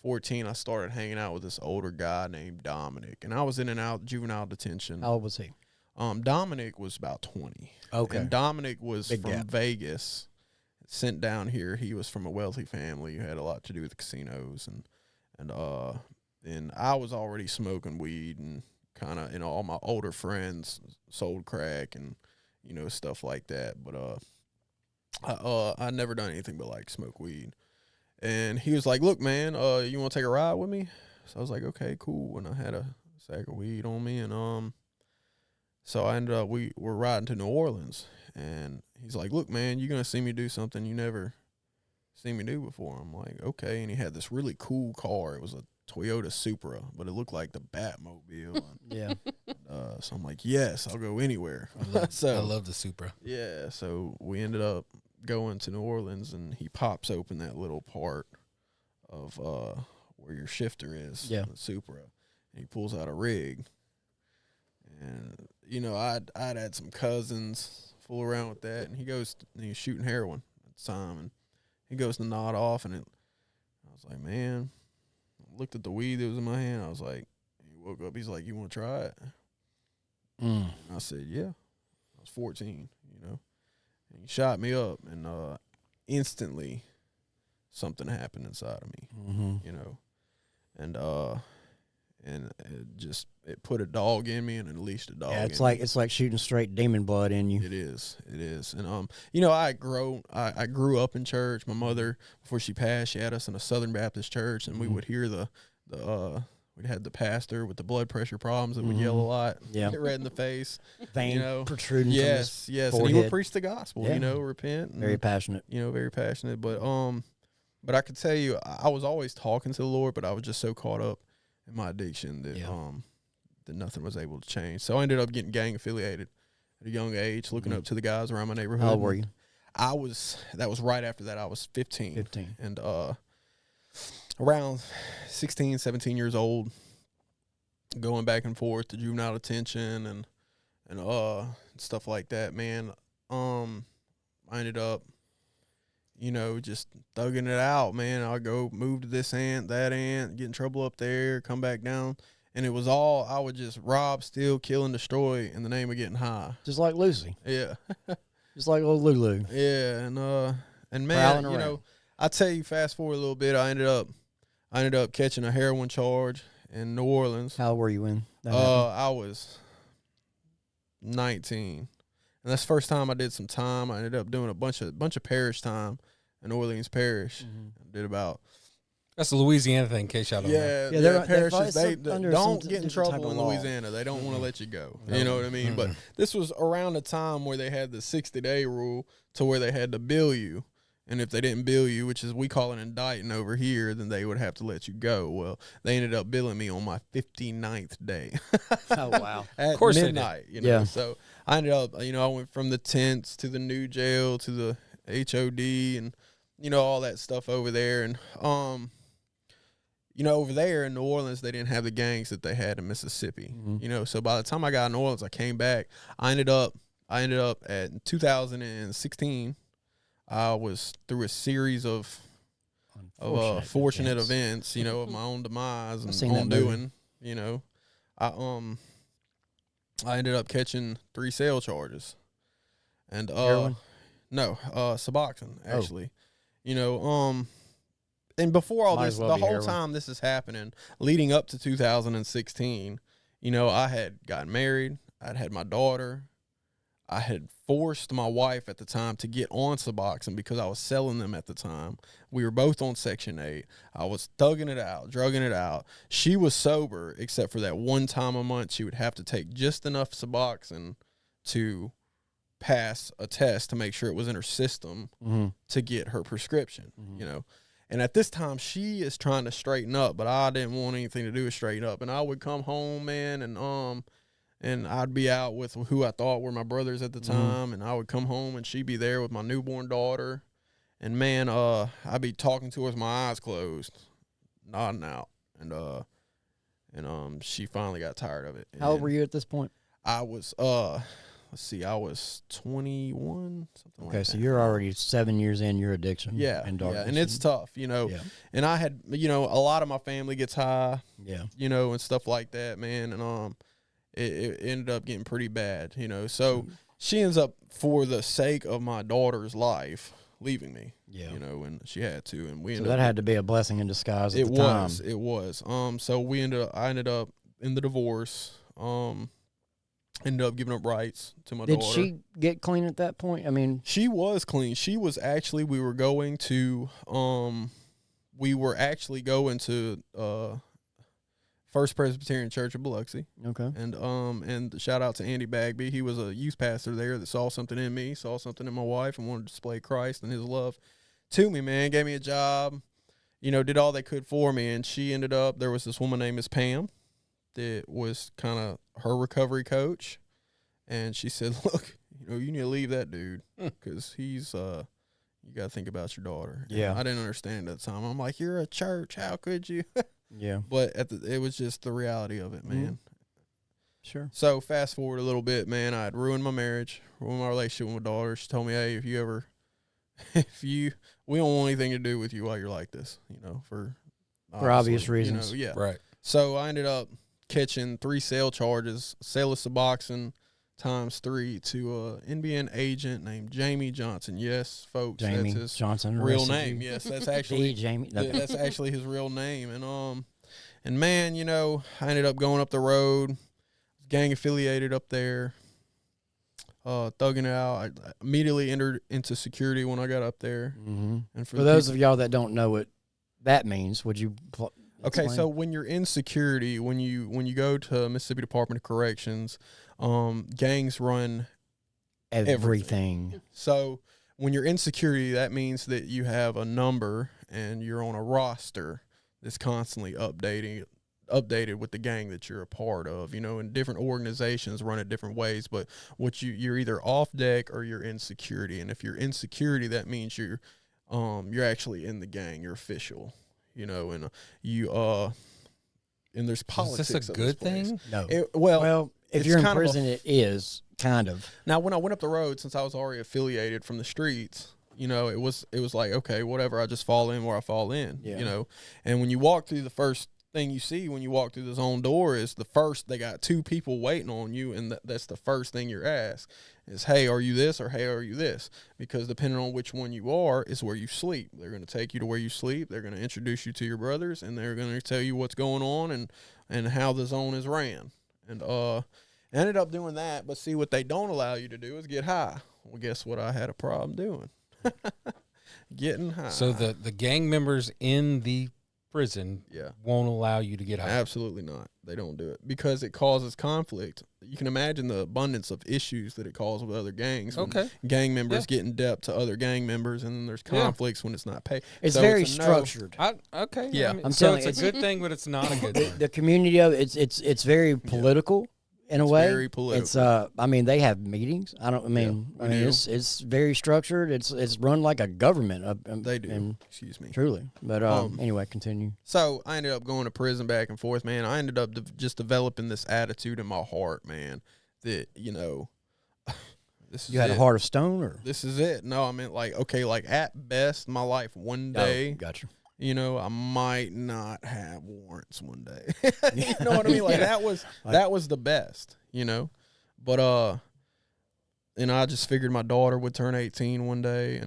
14, I started hanging out with this older guy named Dominic, and I was in and out juvenile detention. How old was he? Dominic was about 20. Okay. And Dominic was Big from gap. Vegas, sent down here. He was from a wealthy family who had a lot to do with casinos, and I was already smoking weed, and kind of, you know, all my older friends sold crack and, you know, stuff like that. But I never done anything but like smoke weed. And he was like, "Look, man, you want to take a ride with me?" So I was like, "Okay, cool." And I had a sack of weed on me, and so I ended up, we were riding to New Orleans, and he's like, "Look, man, you're gonna see me do something you never seen me do before." I'm like, "Okay." And he had this really cool car. It was a Toyota Supra, but it looked like the Batmobile. Yeah. So I'm like, "Yes, I'll go anywhere." I love the Supra. Yeah, so we ended up going to New Orleans, and he pops open that little part of where your shifter is, Yeah. the Supra, and he pulls out a rig. And you know, I'd had some cousins fool around with that, and he's shooting heroin at the time, and he goes to nod off, and I was like, man, I looked at the weed that was in my hand. I was like, he woke up. He's like, you want to try it? And I said, yeah. I was 14, and he shot me up, and instantly something happened inside of me, and it put a dog in me and unleashed a dog. Yeah, it's like shooting straight demon blood in you. It is, and I grew up in church. My mother, before she passed, she had us in a Southern Baptist church, and we would hear we had the pastor with the blood pressure problems that would yell a lot, get red in the face, vein protruding. Yes, from his his and he forehead. would preach the gospel, repent. And, Very passionate. very passionate. But I could tell you, I was always talking to the Lord, but I was just so caught up in my addiction that that nothing was able to change. So I ended up getting gang affiliated at a young age, looking up to the guys around my neighborhood. How old were you? That was right after that. I was 15. 15. And around 16, 17 years old, going back and forth to juvenile detention and stuff like that, man. I ended up, just thugging it out, man. I'd go move to this aunt, that aunt, get in trouble up there, come back down. And it was all, I would just rob, steal, kill, and destroy in the name of getting high. Just like Lucy. Yeah. Just like old Lulu. Yeah, and man, I tell you, fast forward a little bit, I ended up catching a heroin charge in New Orleans. How old were you when that happened? I was 19. And that's the first time I did some time. I ended up doing a bunch of parish time in Orleans Parish. I did about. That's a Louisiana thing, in case y'all don't know. Yeah, parishes, they under don't some get in different type trouble of in law. Louisiana. They don't want to let you go. You know what I mean? But this was around the time where they had the 60-day rule to where they had to bill you. And if they didn't bill you, which is we call it indicting over here, then they would have to let you go. Well, they ended up billing me on my 59th day. Oh, wow. At Of course midnight, Yeah. So I ended up, I went from the tents to the new jail to the HOD and, all that stuff over there. And, over there in New Orleans, they didn't have the gangs that they had in Mississippi. So by the time I got in New Orleans, I came back. I ended up at 2016. I was through a series of fortunate events, of my own demise and own doing. I ended up catching 3 sale charges, and Heroin? No, Suboxone actually. And before all Might this, as well the be whole heroin. time this is happening, leading up to 2016, I had gotten married. I'd had my daughter. I had forced my wife at the time to get on Suboxone because I was selling them at the time. We were both on Section 8. I was thugging it out, drugging it out. She was sober, except for that one time a month she would have to take just enough Suboxone to pass a test to make sure it was in her system to get her prescription, And at this time, she is trying to straighten up, but I didn't want anything to do with straighten up. And I would come home, man, and I'd be out with who I thought were my brothers at the time, and I would come home, and she'd be there with my newborn daughter. And, man, I'd be talking to her with my eyes closed, nodding out. And she finally got tired of it. How old were you at this point? I was, I was 21, something like that. Okay, so you're already 7 years in your addiction. And darkness. And it's tough, Yeah. And I had, a lot of my family gets high, Yeah. and stuff like that, man. And it ended up getting pretty bad, So she ends up, for the sake of my daughter's life, leaving me. Yeah. And she had to, and we So ended that up. had to be a blessing in disguise at It the time. was. It was. So I ended up in the divorce. Ended up giving up rights to my daughter. Did she get clean at that point? I mean, She was clean. She was actually, we were actually going to First Presbyterian Church of Biloxi. okay. And shout out to Andy Bagby. He was a youth pastor there that saw something in me, saw something in my wife, and wanted to display Christ and his love to me, man. Gave me a job, did all they could for me. And she ended up, there was this woman named Miss Pam that was kind of her recovery coach. And she said, look, you need to leave that dude because he's, you got to think about your daughter. Yeah. And I didn't understand at the time. I'm like, you're a church. How could you? Yeah. But it was just the reality of it, man. Sure. So fast forward a little bit, man. I had ruined my marriage, ruined my relationship with my daughter. She told me, "Hey, we don't want anything to do with you while you're like this, for obvious obviously, reasons." Yeah. Right. So I ended up catching 3 sale charges, sale of Suboxone ×3 to an NBN agent named Jamie Johnson. Yes, folks, Jamie that's his Johnson real arrested name. you. Yes, that's actually Jamie. that's actually his real name. And man, I ended up going up the road, gang affiliated up there, thugging it out. I immediately entered into security when I got up there. Mm-hmm. And For those of y'all that don't know what that means, would you? Okay, so when you're in security, when you go to Mississippi Department of Corrections, gangs run everything. So when you're in security, that means that you have a number and you're on a roster that's constantly updated with the gang that you're a part of. And different organizations run it different ways, but you're either off deck or you're in security. And if you're in security, that means you're actually in the gang. You're official. And and there's politics. Is this a good thing? No. Well, if you're in prison, it is kind of. Now, when I went up the road, since I was already affiliated from the streets, it was like, okay, whatever. I just fall in where I fall in. Yeah. And when you walk through, the first thing you see when you walk through the zone door is they got 2 people waiting on you, and that's the first thing you're asked is, hey, are you this, or hey, are you this? Because depending on which one you are is where you sleep. They're going to take you to where you sleep. They're going to introduce you to your brothers, and they're going to tell you what's going on and how the zone is ran. And ended up doing that, but see, what they don't allow you to do is get high. Well, guess what I had a problem doing? Getting high. So the gang members in the prison won't allow you to get high. Absolutely not. They don't do it because it causes conflict. You can imagine the abundance of issues that it causes with other gangs. Okay. Gang members get in debt to other gang members, and then there's conflicts when it's not paid. It's very structured. Okay. Yeah. I'm so telling it's you, a good thing, but it's not a good thing. The community of it's very political. In a way, very political. It's they have meetings. It's very structured. It's run like a government. They do. Excuse me. Truly. But anyway, continue. So I ended up going to prison back and forth, man. I ended up just developing this attitude in my heart, man, that this is you had a heart of stone, or this is it. No, I meant like at best, my life one day. Oh, gotcha. I might not have warrants one day. You know what I mean? Like that was the best, But I just figured my daughter would turn 18 one day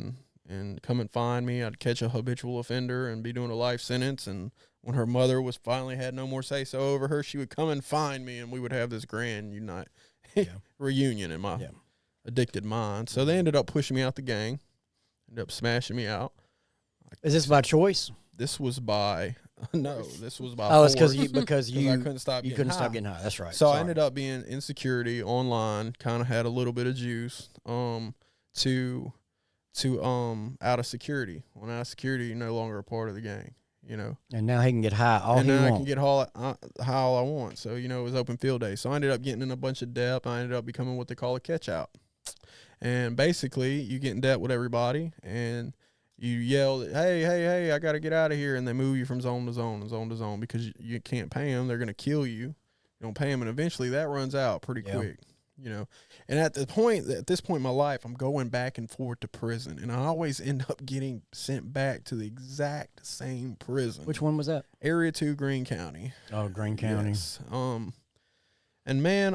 and come and find me. I'd catch a habitual offender and be doing a life sentence, and when her mother was finally had no more say so over her, she would come and find me, and we would have this grand reunion in my addicted mind. So they ended up pushing me out the gang, ended up smashing me out. Is this by choice? This was by this was by it's force, because I couldn't stop. You couldn't stop getting high. That's right. So I ended up being in security online. Kind of had a little bit of juice. To out of security. When out of security, you're no longer a part of the gang. And now he can get high all he wants. I can get high all I want. So it was open field day. So I ended up getting in a bunch of debt. I ended up becoming what they call a catch out. And basically, you get in debt with everybody, and you yell, hey, I got to get out of here, and they move you from zone to zone and zone to zone because you can't pay them. They're going to kill you. You don't pay them, and eventually that runs out pretty quick, And at this point in my life, I'm going back and forth to prison, and I always end up getting sent back to the exact same prison. Which one was that? Area 2, Greene County. Oh, Greene County. Yes. And man,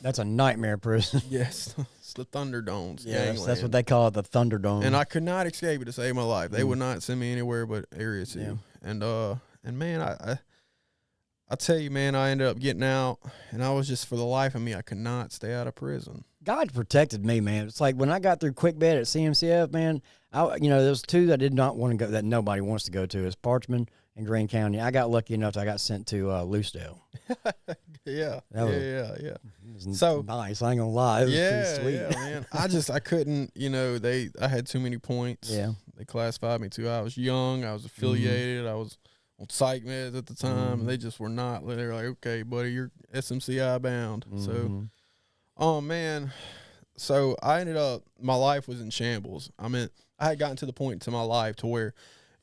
that's a nightmare prison. Yes, it's the Thunderdomes. Yes, that's what they call it, the Thunderdome. And I could not escape it to save my life. They would not send me anywhere but Area 2. Yeah. And man, I tell you, man, I ended up getting out, and I was just, for the life of me, I could not stay out of prison. God protected me, man. It's like when I got through quick bed at CMCF, man, there's 2 that I did not want to go, that nobody wants to go to, is Parchman and Greene County. I got lucky enough that I got sent to Loosedale. Yeah. It was So nice. I ain't gonna lie. It was pretty sweet. Yeah, man. I couldn't, I had too many points. Yeah. They classified me too. I was young. I was affiliated. I was on psych meds at the time. And they just were not. They were like, okay, buddy, you're SMCI bound. So, oh man. So I ended up, my life was in shambles. I mean, I had gotten to the point to my life to where,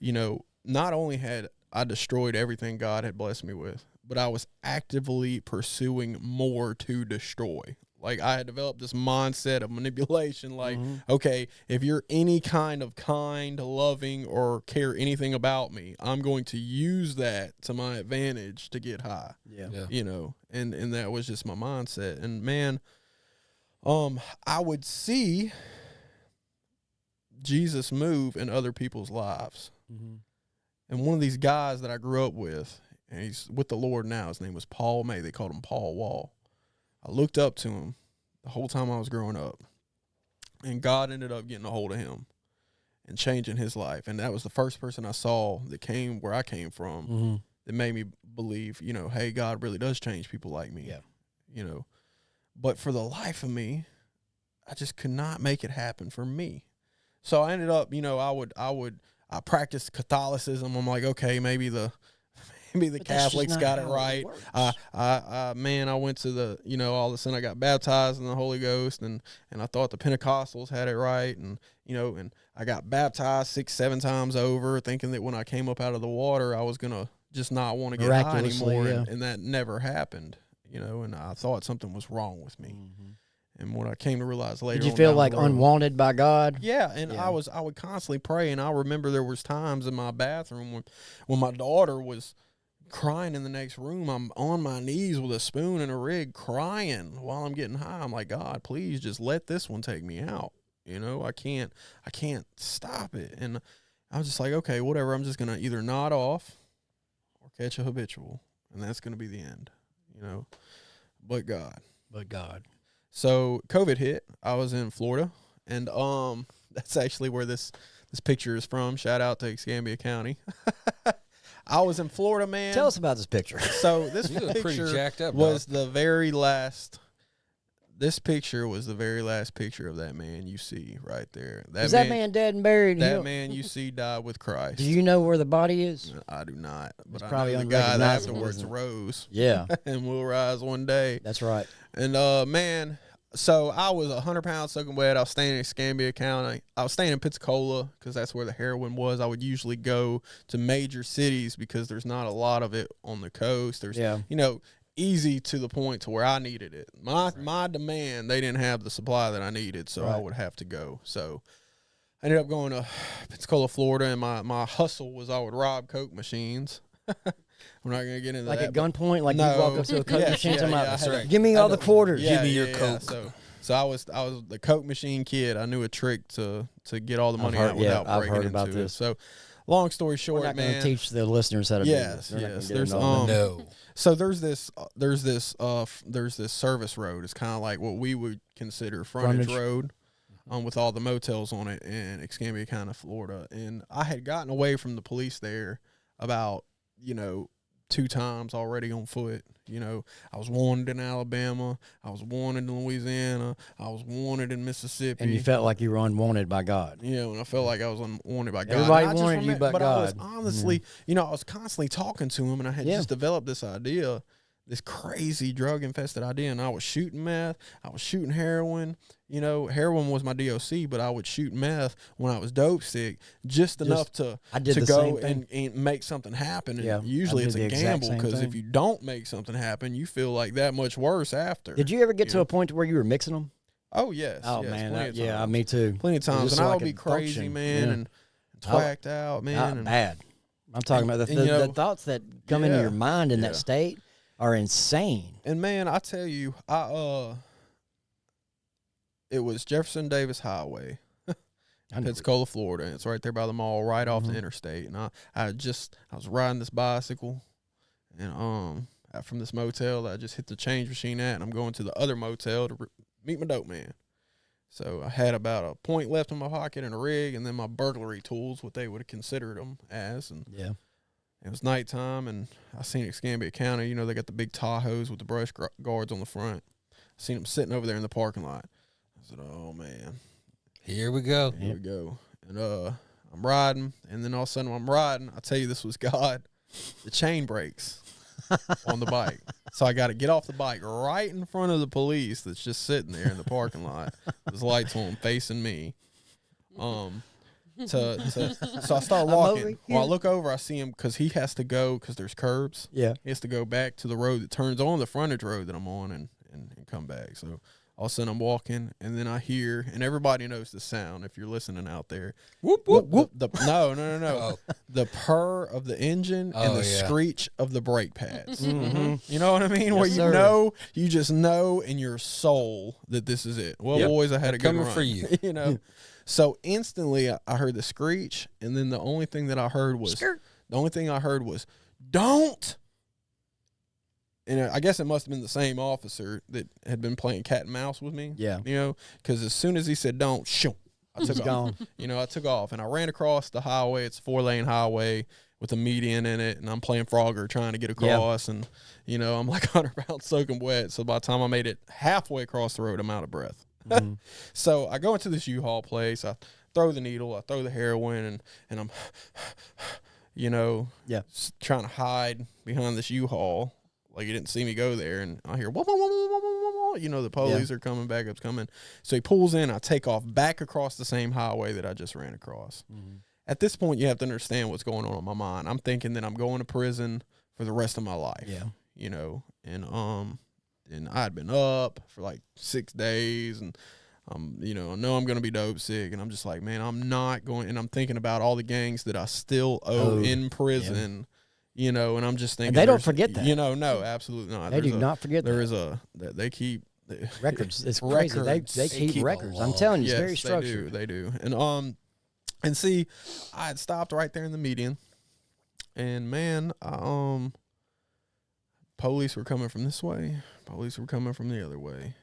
not only had I destroyed everything God had blessed me with, but I was actively pursuing more to destroy. Like, I had developed this mindset of manipulation. Like, okay, if you're any kind of kind, loving, or care anything about me, I'm going to use that to my advantage to get high. Yeah. You know, and that was just my mindset. And man, I would see Jesus move in other people's lives. And one of these guys that I grew up with, and he's with the Lord now, his name was Paul May. They called him Paul Wall. I looked up to him the whole time I was growing up. And God ended up getting a hold of him and changing his life. And that was the first person I saw that came where I came from that made me believe, you know, hey, God really does change people like me. Yeah. You know. But for the life of me, I just could not make it happen for me. So I ended up, you know, I practiced Catholicism. I'm like, okay, maybe the Catholics got it right. I went to the, you know, all of a sudden I got baptized in the Holy Ghost, and I thought the Pentecostals had it right, and you know, and I got baptized 6-7 times over, thinking that when I came up out of the water, I was gonna just not want to get high anymore, and that never happened, you know, and I thought something was wrong with me. And what I came to realize later, did you feel like unwanted by God? Yeah, and I would constantly pray, and I remember there was times in my bathroom when my daughter was crying in the next room. I'm on my knees with a spoon and a rig crying while I'm getting high. I'm like, God, please just let this one take me out. You know, I can't stop it. And I was just like, okay, whatever. I'm just going to either nod off or catch a habitual, and that's going to be the end, you know, but God. So COVID hit. I was in Florida, and that's actually where this picture is from. Shout out to Escambia County. I was in Florida, man. Tell us about this picture. So this picture jacked up, was the very last. This picture was the very last picture of that man you see right there. Is that man dead and buried? That man you see died with Christ. Do you know where the body is? I do not. But it's I probably know the guy that unrecognizable, afterwards rose. Yeah. And will rise one day. That's right. And man, so I was 100 pounds soaking wet. I was staying in Escambia County. I was staying in Pensacola because that's where the heroin was. I would usually go to major cities because there's not a lot of it on the coast. There's, you know, easy to the point to where I needed it. My demand, they didn't have the supply that I needed, so I would have to go. So I ended up going to Pensacola, Florida, and my hustle was I would rob Coke machines. I'm not going to get into like that. Like at gunpoint? Like you walk up to a Coke machine and right. Give me all the quarters. Yeah, give me your Coke. So I was the Coke machine kid. I knew a trick to get all the money out without breaking into it. So long story short, we're not man. Going to teach the listeners how to do this. There's So there's this service road. It's kind of like what we would consider frontage road. With all the motels on it in Escambia County, Florida. And I had gotten away from the police there about, 2 times already on foot. I was wanted in Alabama. I was wanted in Louisiana. I was wanted in Mississippi. And you felt like you were unwanted by God. Yeah, and I felt like I was unwanted by God. Everybody wanted you but God. I was honestly, I was constantly talking to him, and I had just developed this idea, this crazy drug-infested idea, and I was shooting meth. I was shooting heroin. Heroin was my DOC, but I would shoot meth when I was dope sick, just enough to go and make something happen. And usually it's a gamble because if you don't make something happen, you feel like that much worse after. Did you ever get to a point where you were mixing them? Oh, yes. Oh, yes, man. Me too. Plenty of times. And I would be crazy, man, and twacked out, man. Bad. I'm talking about the thoughts that come into your mind in that state are insane. And, man, I tell you, it was Jefferson Davis Highway, Pensacola, Florida. It's right there by the mall, right off the interstate. And I was riding this bicycle, and from this motel that I just hit the change machine at, and I'm going to the other motel to meet my dope man. So I had about a point left in my pocket and a rig, and then my burglary tools, what they would have considered them as. And it was nighttime, and I seen Escambia County. They got the big Tahoes with the brush guards on the front. I seen them sitting over there in the parking lot. I said, oh, man. Here we go. Here we go. And I'm riding, and then all of a sudden when I'm riding, I tell you this was God, the chain breaks on the bike. So I got to get off the bike right in front of the police that's just sitting there in the parking lot. There's lights on facing me. So I start walking. Well, I look over, I see him because he has to go because there's curbs. Yeah. He has to go back to the road that turns on the frontage road that I'm on and come back. So all of a sudden I'm walking, and then I hear, and everybody knows the sound if you're listening out there. Whoop, whoop, whoop. No. Oh. The purr of the engine and the screech of the brake pads. You know what I mean? Yes, Where sir. you just know in your soul that this is it. Well, boys, I had a good coming run. for you. You know? So instantly I heard the screech, and then the only thing I heard was, don't. And I guess it must have been the same officer that had been playing cat and mouse with me. Yeah. You know, because as soon as he said don't, shoo, I took off. Gone. You know, I took off, and I ran across the highway. It's a 4-lane highway with a median in it, and I'm playing Frogger trying to get across. And, you know, I'm like 100 pounds soaking wet. So by the time I made it halfway across the road, I'm out of breath. So I go into this U-Haul place. I throw the needle. I throw the heroin, and I'm, you know, trying to hide behind this U-Haul. Like, he didn't see me go there, and I hear, whoa, whoa, whoa, whoa, whoa, whoa, whoa. You know, the police are coming, backup's coming. So he pulls in, I take off back across the same highway that I just ran across. At this point, you have to understand what's going on in my mind. I'm thinking that I'm going to prison for the rest of my life. Yeah. You know, and I'd been up for like 6 days, and you know, I know I'm going to be dope sick, and I'm just like, man, I'm not going, and I'm thinking about all the gangs that I still owe in prison. Yeah. You know, and I'm just thinking, and they don't forget that. You know, no, absolutely not. They do not forget that. They keep records. It's crazy. They keep records. I'm telling you, it's very structured. They do. And see, I had stopped right there in the median, and man, police were coming from this way. Police were coming from the other way,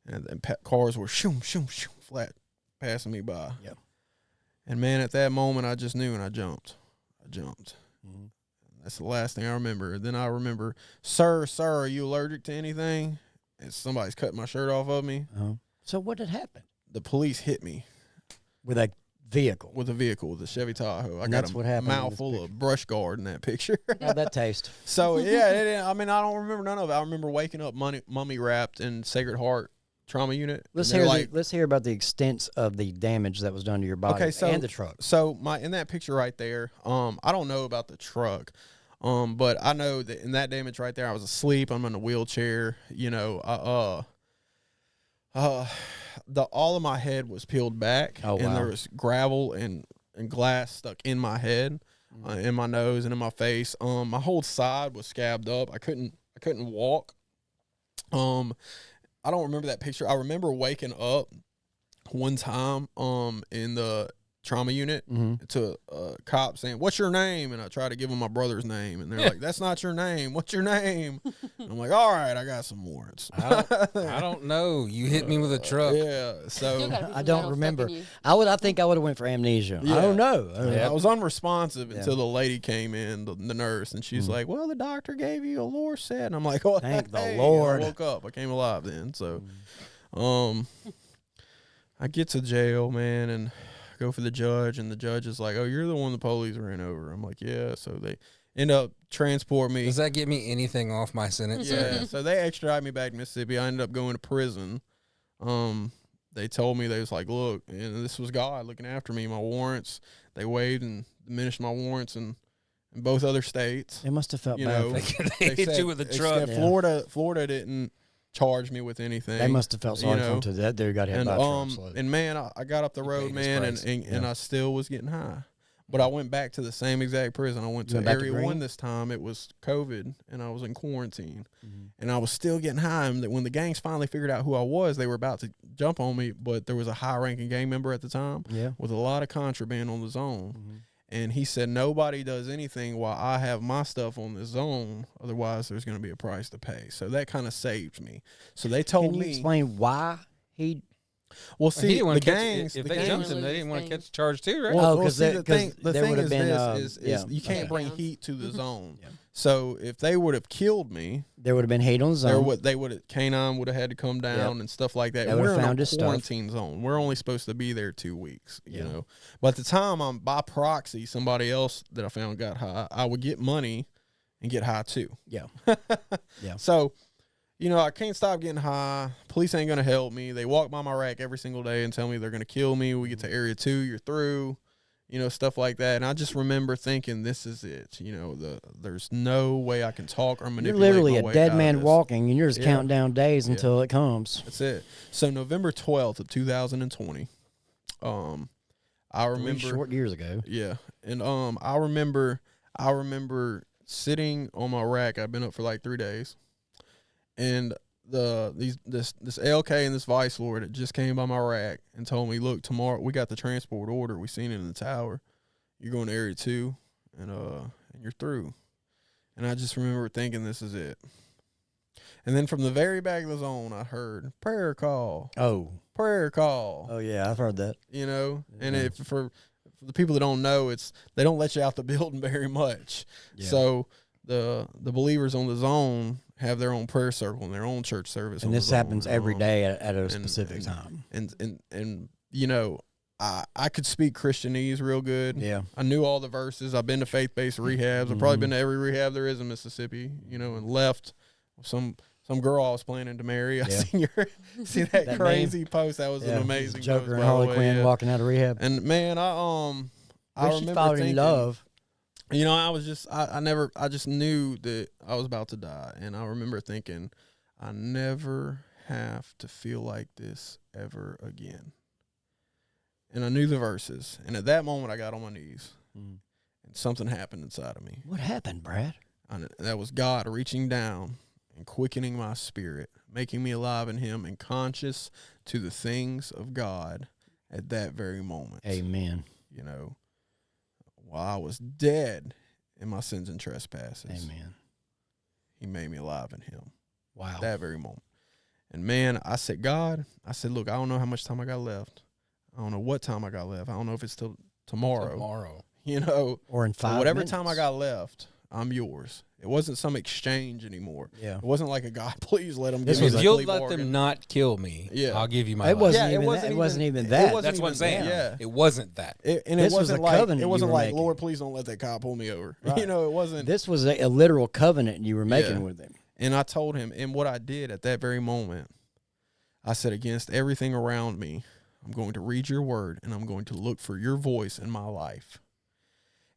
and cars were shoom, shoom, shoom, flat passing me by. Yep. And man, at that moment, I just knew, and I jumped. Mm-hmm. That's the last thing I remember. Then I remember, sir, are you allergic to anything? And somebody's cutting my shirt off of me. So what had happened? The police hit me. With a vehicle? With a Chevy Tahoe. I got a mouthful of brush guard in that picture. How'd that taste? So, yeah, I don't remember none of it. I remember waking up mummy wrapped in Sacred Heart trauma unit. Let's hear about the extent of the damage that was done to your body and the truck. So in that picture right there, I don't know about the truck, but I know that in that damage right there, I was asleep. I'm in a wheelchair. You know, all of my head was peeled back, and there was gravel and glass stuck in my head, in my nose, and in my face. My whole side was scabbed up. I couldn't walk. I don't remember that picture. I remember waking up one time in the trauma unit to a cop saying, "What's your name?" And I tried to give him my brother's name, and they're like, "That's not your name. What's your name?" And I'm like, "All right, I got some warrants." I don't know. You hit me with a truck. Yeah, so I don't remember. I think I would have went for amnesia. Yeah. I don't know. I was unresponsive until the lady came in, the nurse, and she's like, "Well, the doctor gave you a Lorset," and I'm like, "Oh, thank the Lord." I woke up. I came alive then. So, I get to jail, man, and go for the judge, and the judge is like, "Oh, you're the one the police ran over." I'm like, "Yeah." So they end up transport me. Does that get me anything off my sentence? Yeah. So they extradited me back to Mississippi. I ended up going to prison. They told me, they was like, "Look, and this was God looking after me. My warrants, they waived and diminished my warrants in both other states." It must have felt you bad. know, they hit you with a truck. Florida didn't charge me with anything. They must have felt sorry for him too. That dude got hit by a truck. And man, I got up the road, man, and I still was getting high. But I went back to the same exact prison. I went to Area 1 this time. It was COVID, and I was in quarantine. And I was still getting high. And when the gangs finally figured out who I was, they were about to jump on me, but there was a high-ranking gang member at the time with a lot of contraband on the zone. And he said, "Nobody does anything while I have my stuff on the zone. Otherwise, there's going to be a price to pay." So that kind of saved me. So they told me. Can you explain why he? Well, see, the gangs. If they jumped him, they didn't want to catch the charge too, right? Well, because the thing is you can't bring heat to the zone. So if they would have killed me, there would have been hate on the zone. Canine would have had to come down and stuff like that. We're in a quarantine zone. We're only supposed to be there 2 weeks, you know. But at the time, I'm by proxy. Somebody else that I found got high. I would get money and get high too. Yeah. So, you know, I can't stop getting high. Police ain't gonna help me. They walk by my rack every single day and tell me they're gonna kill me. We get to Area 2, you're through. stuff like that. And I just remember thinking, this is it. There's no way I can talk or You're manipulate literally my a way dead out of man this. walking, and you're just Yeah. counting down days Yeah. until it comes. That's it. So November 12th of 2020, I 3 remember short years ago. Yeah, and I remember sitting on my rack. I've been up for like 3 days, and this LK and this Vice Lord that just came by my rack and told me, "Look, tomorrow we got the transport order. We seen it in the tower. You're going to Area 2, and you're through." And I just remember thinking, "This is it." And then from the very back of the zone, I heard prayer call, prayer call. Oh yeah, I've heard that. And if for the people that don't know, they don't let you out the building very much. Yeah. So the believers on the zone have their own prayer circle and their own church service. And on the this zone. happens every day at a specific time. And I could speak Christianese real good. Yeah. I knew all the verses. I've been to faith-based rehabs. I've probably been to every rehab there is in Mississippi. And left some girl I was planning to marry. I seen that That crazy post. That was an amazing Joker post, and by Harley the way, Quinn walking out of rehab. And man, I Wish she remember followed thinking, in love. I just knew that I was about to die, and I remember thinking, I never have to feel like this ever again. And I knew the verses, and at that moment, I got on my knees, and something happened inside of me. What happened, Brad? That was God reaching down and quickening my spirit, making me alive in Him and conscious to the things of God at that very moment. Amen. While I was dead in my sins and trespasses, Amen. He made me alive in Him. Wow. That very moment. And man, I said, God, look, I don't know how much time I got left. I don't know what time I got left. I don't know if it's till tomorrow. Or in 5 whatever minutes. time I got left, I'm yours. It wasn't some exchange anymore. Yeah. It wasn't like a God, please let them This give me was the If you'll plea let bargain. them not kill me, Yeah. I'll give you my It life. wasn't Yeah, even that. It wasn't even that. That's what I'm saying. Yeah. It wasn't that. It This was wasn't a like, covenant it you wasn't were like, making. Lord, please don't let that cop pull me over. Right. It wasn't. This was a literal covenant you were making Yeah. with him. And I told him, and what I did at that very moment, I said, against everything around me, I'm going to read your word, and I'm going to look for your voice in my life.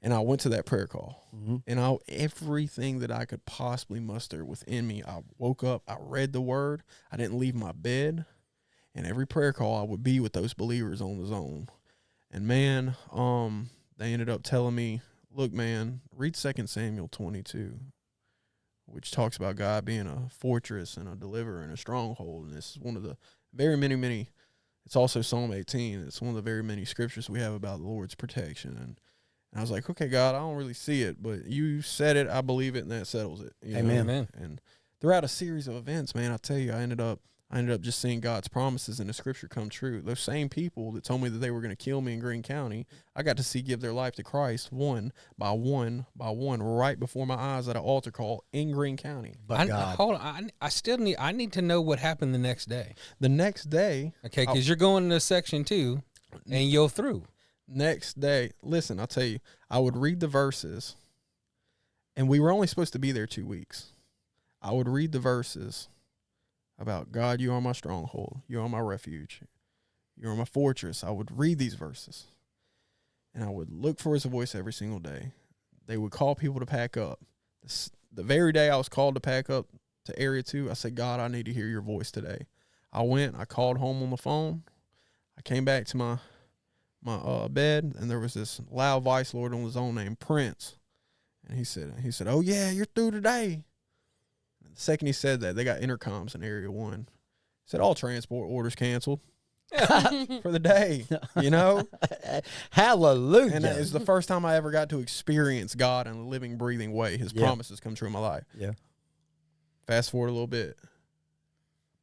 And I went to that prayer call, and everything that I could possibly muster within me, I woke up, I read the word, I didn't leave my bed, and every prayer call, I would be with those believers on the zone. And man, they ended up telling me, look, man, read 2 Samuel 22, which talks about God being a fortress and a deliverer and a stronghold. And this is one of the very many, it's also Psalm 18. It's one of the very many scriptures we have about the Lord's protection. And I was like, okay, God, I don't really see it, but you said it, I believe it, and that settles it. Amen. Amen. And throughout a series of events, man, I tell you, I ended up just seeing God's promises in the scripture come true. Those same people that told me that they were going to kill me in Greene County, I got to see give their life to Christ one by one, right before my eyes at an altar call in Greene County. But God. Hold on. I need to know what happened the next day. The next day, Okay, because you're going to section 2, and you're through. next day, listen, I'll tell you, I would read the verses, and we were only supposed to be there 2 weeks. I would read the verses about God, you are my stronghold, you are my refuge, you are my fortress. I would read these verses, and I would look for his voice every single day. They would call people to pack up. The very day I was called to pack up to Area 2, I said, God, I need to hear your voice today. I went, I called home on the phone. I came back to my bed, and there was this loud Vice Lord on the zone named Prince. And he said, oh yeah, you're through today. And the second he said that, they got intercoms in Area 1. He said, all transport orders canceled for the day, Hallelujah. And it's the first time I ever got to experience God in a living, breathing way. His promises come true in my life. Yeah. Fast forward a little bit. A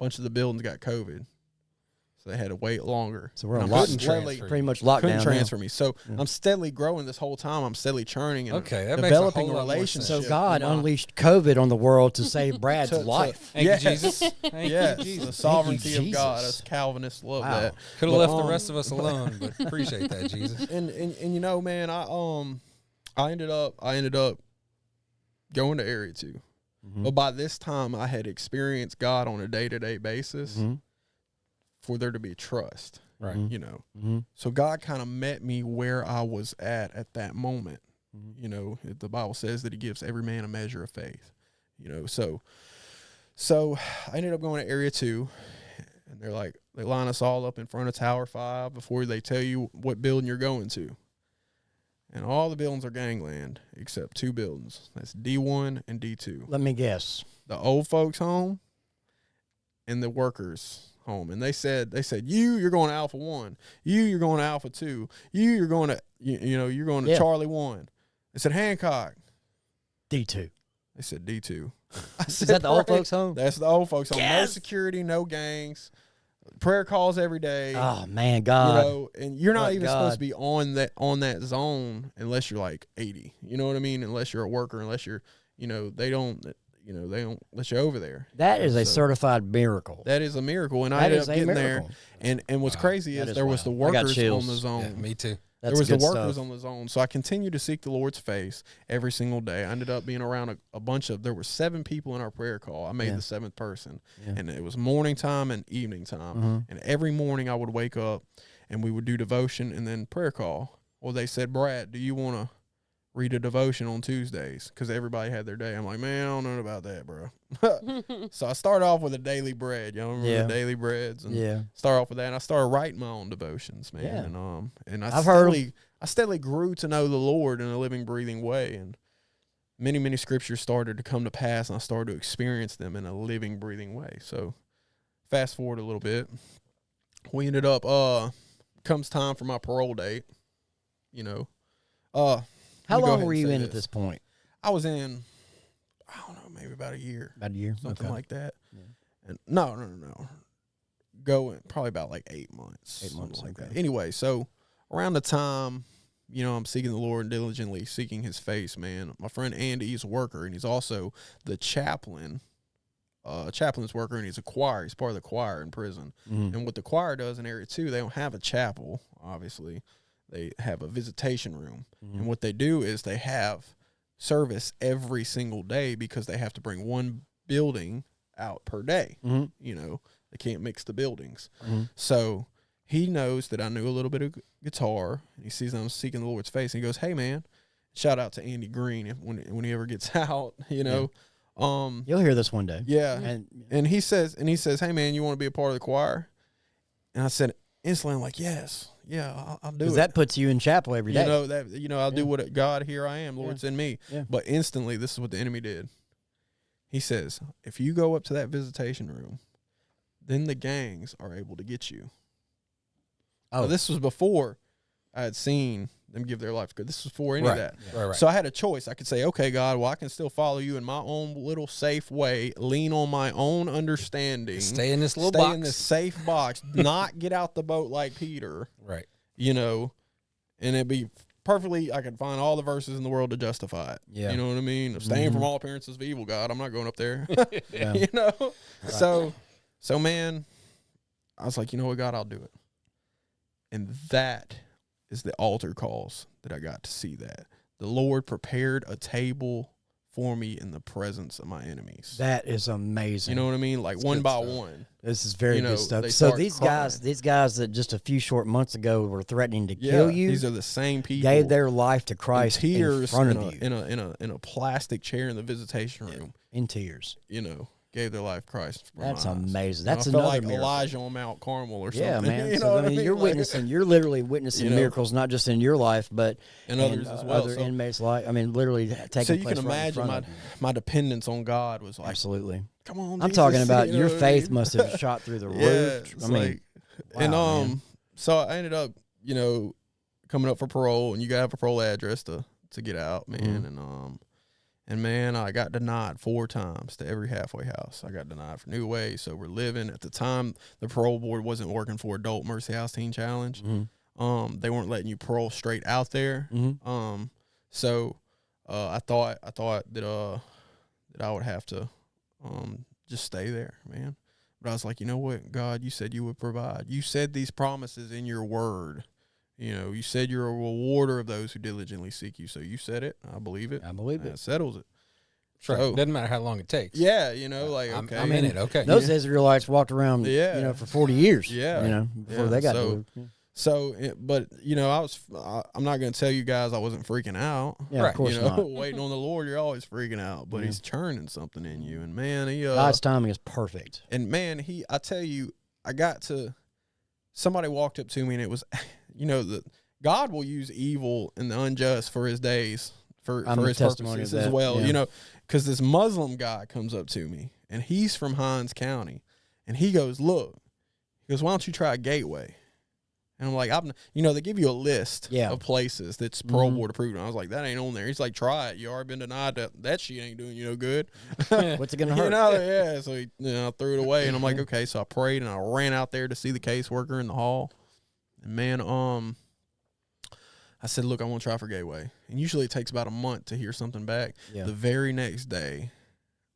bunch of the buildings got COVID. So they had to wait longer. So we're on And lockdown. pretty much lockdown. couldn't now. transfer me. So I'm steadily growing this whole time. I'm steadily churning and Okay, that makes a developing whole a lot more relationship. sense. So God with my- unleashed COVID on the world to save Brad's life. Thank Yes. you, Jesus. Thank Yes, you, Jesus. the sovereignty Thank you, of God. Jesus. Us Calvinists love Wow. that. Could have But, left the rest of us alone, but appreciate that, Jesus. And man, I ended up going to Area 2. But by this time, I had experienced God on a day-to-day basis for there to be trust. Right. You know, so God kind of met me where I was at that moment. You know, the Bible says that He gives every man a measure of faith. You know, so I ended up going to Area 2, and they're like, they line us all up in front of Tower 5 before they tell you what building you're going to. And all the buildings are gangland except 2 buildings. That's D1 and D2. Let me guess. The old folks home and the workers home. And they said you're going to Alpha 1. You're going to Alpha 2. You're going to you're going to Charlie 1. They said Hancock. D2. They said D2. Is that the old folks home? That's the old folks home. Yes! No security, no gangs. Prayer calls every day. Oh man, God. You know, and you're not even God. supposed to be on that zone unless you're like 80. You know what I mean? Unless you're a worker, unless you're, they don't let you over there. That is a certified miracle. That is a miracle. And I That ended is up a getting miracle. there. And what's crazy is there was the I got workers chills. on the zone. Yeah, me too. That's there was the good workers stuff. on the zone. So I continued to seek the Lord's face every single day. I ended up being around a bunch of, there were 7 people in our prayer call. I made the 7th person. Yeah. And it was morning time and evening time. And every morning I would wake up and we would do devotion and then prayer call. Well, they said, Brad, do you want to read a devotion on Tuesdays? Because everybody had their day. I'm like, man, I don't know about that, bro. So I started off with a daily bread. Y'all remember the daily breads? And start off with that. And I started writing my own devotions, man. Yeah. And I I've steadily grew to know the Lord in a living, breathing way. And many, many scriptures started to come to pass, and I started to experience them in a living, breathing way. So fast forward a little bit. We ended up, comes time for my parole date, How long were you in at this point? I was in, I don't know, maybe about a year. About a year? Something Okay. like that. Yeah. And no. Going probably about like 8 months. 8 months, like okay. that. Anyway, so around the time, I'm seeking the Lord and diligently seeking His face, man. My friend Andy, he's a worker, and he's also the chaplain's worker, and he's a choir. He's part of the choir in prison. And what the choir does in Area 2, they don't have a chapel, obviously. They have a visitation room. And what they do is they have service every single day because they have to bring one building out per day. They can't mix the buildings. So he knows that I knew a little bit of guitar. And he sees I'm seeking the Lord's face. And he goes, hey, man, shout out to Andy Green when he ever gets out, You'll hear this one day. Yeah. And he says, hey, man, you want to be a part of the choir? And I said, instantly, I'm like, yes. Yeah, I'll do it. Because that puts you in chapel every day. I'll do what God, here I am, Lord, send me. Yeah. But instantly, this is what the enemy did. He says, if you go up to that visitation room, then the gangs are able to get you. Oh, Now, this was before I had seen them give their life to God. This was before any of that. Right. So I had a choice. I could say, okay, God, well, I can still follow you in my own little safe way, lean on my own understanding. Stay in this little stay box. in this safe box, not get out the boat like Peter. Right. And it'd be perfectly, I could find all the verses in the world to justify it. Yeah. You know what I mean? Abstain from all appearances of evil, God. I'm not going up there. Yeah. So man, I was like, you know what, God, I'll do it. And that is the altar calls that I got to see that. The Lord prepared a table for me in the presence of my enemies. That is amazing. You know what I mean? Like That's one good by stuff. one. This is very they good stuff. So start these crying. guys that just a few short months ago were threatening to Yeah, kill you, these are the same people. gave their life to Christ in tears front of you. in a plastic chair in the visitation room. In tears. Gave their life to Christ. That's my eyes. amazing. And That's I felt another like miracle. Elijah on Mount Carmel or something. Yeah, man. You So, know what I mean, you're Like, witnessing. You're literally witnessing miracles, not just in your life, but and others as well. Other So- inmates' life. I mean, literally taking So you place can right in imagine front of you. my dependence on God was like, Absolutely. come on, I'm Jesus, talking about you know your what I faith mean? must have shot through the Yeah, roof. it's I mean, like, wow, and man. so I ended up, coming up for parole, and you gotta have a parole address to get out, man. And man, I got denied 4 times to every halfway house. I got denied for New Way, Sober Living. At the time, the parole board wasn't working for Adult Mercy House Teen Challenge. They weren't letting you parole straight out there. So I thought that I would have to just stay there, man. But I was like, you know what, God, you said you would provide. You said these promises in your word. You said you're a rewarder of those who diligently seek you. So you said it. I believe it. I believe That it. settles it. Sure. So, Doesn't matter how long it takes. yeah, you know, like, I'm, okay. I'm in it. Okay. Those Israelites walked around, for 40 years. Yeah. Before Yeah. they got So- delivered. So, but, I'm not going to tell you guys I wasn't freaking out. Yeah, Right. of course You know, not. waiting on the Lord, you're always freaking out, but he's churning something in you. And man, God's timing is perfect. and man, I tell you, somebody walked up to me and it was, God will use evil and the unjust for his days, for his purposes as well, because this Muslim guy comes up to me and he's from Hines County and he goes, look, why don't you try Gateway? And I'm like, they give you a list of places that's parole board approved. And I was like, that ain't on there. He's like, try it. You already been denied that shit ain't doing you no good. What's it going to hurt? So I threw it away. And I'm like, okay. So I prayed and I ran out there to see the caseworker in the hall. And man, I said, look, I want to try for Gateway. And usually it takes about a month to hear something back. Yeah. The very next day,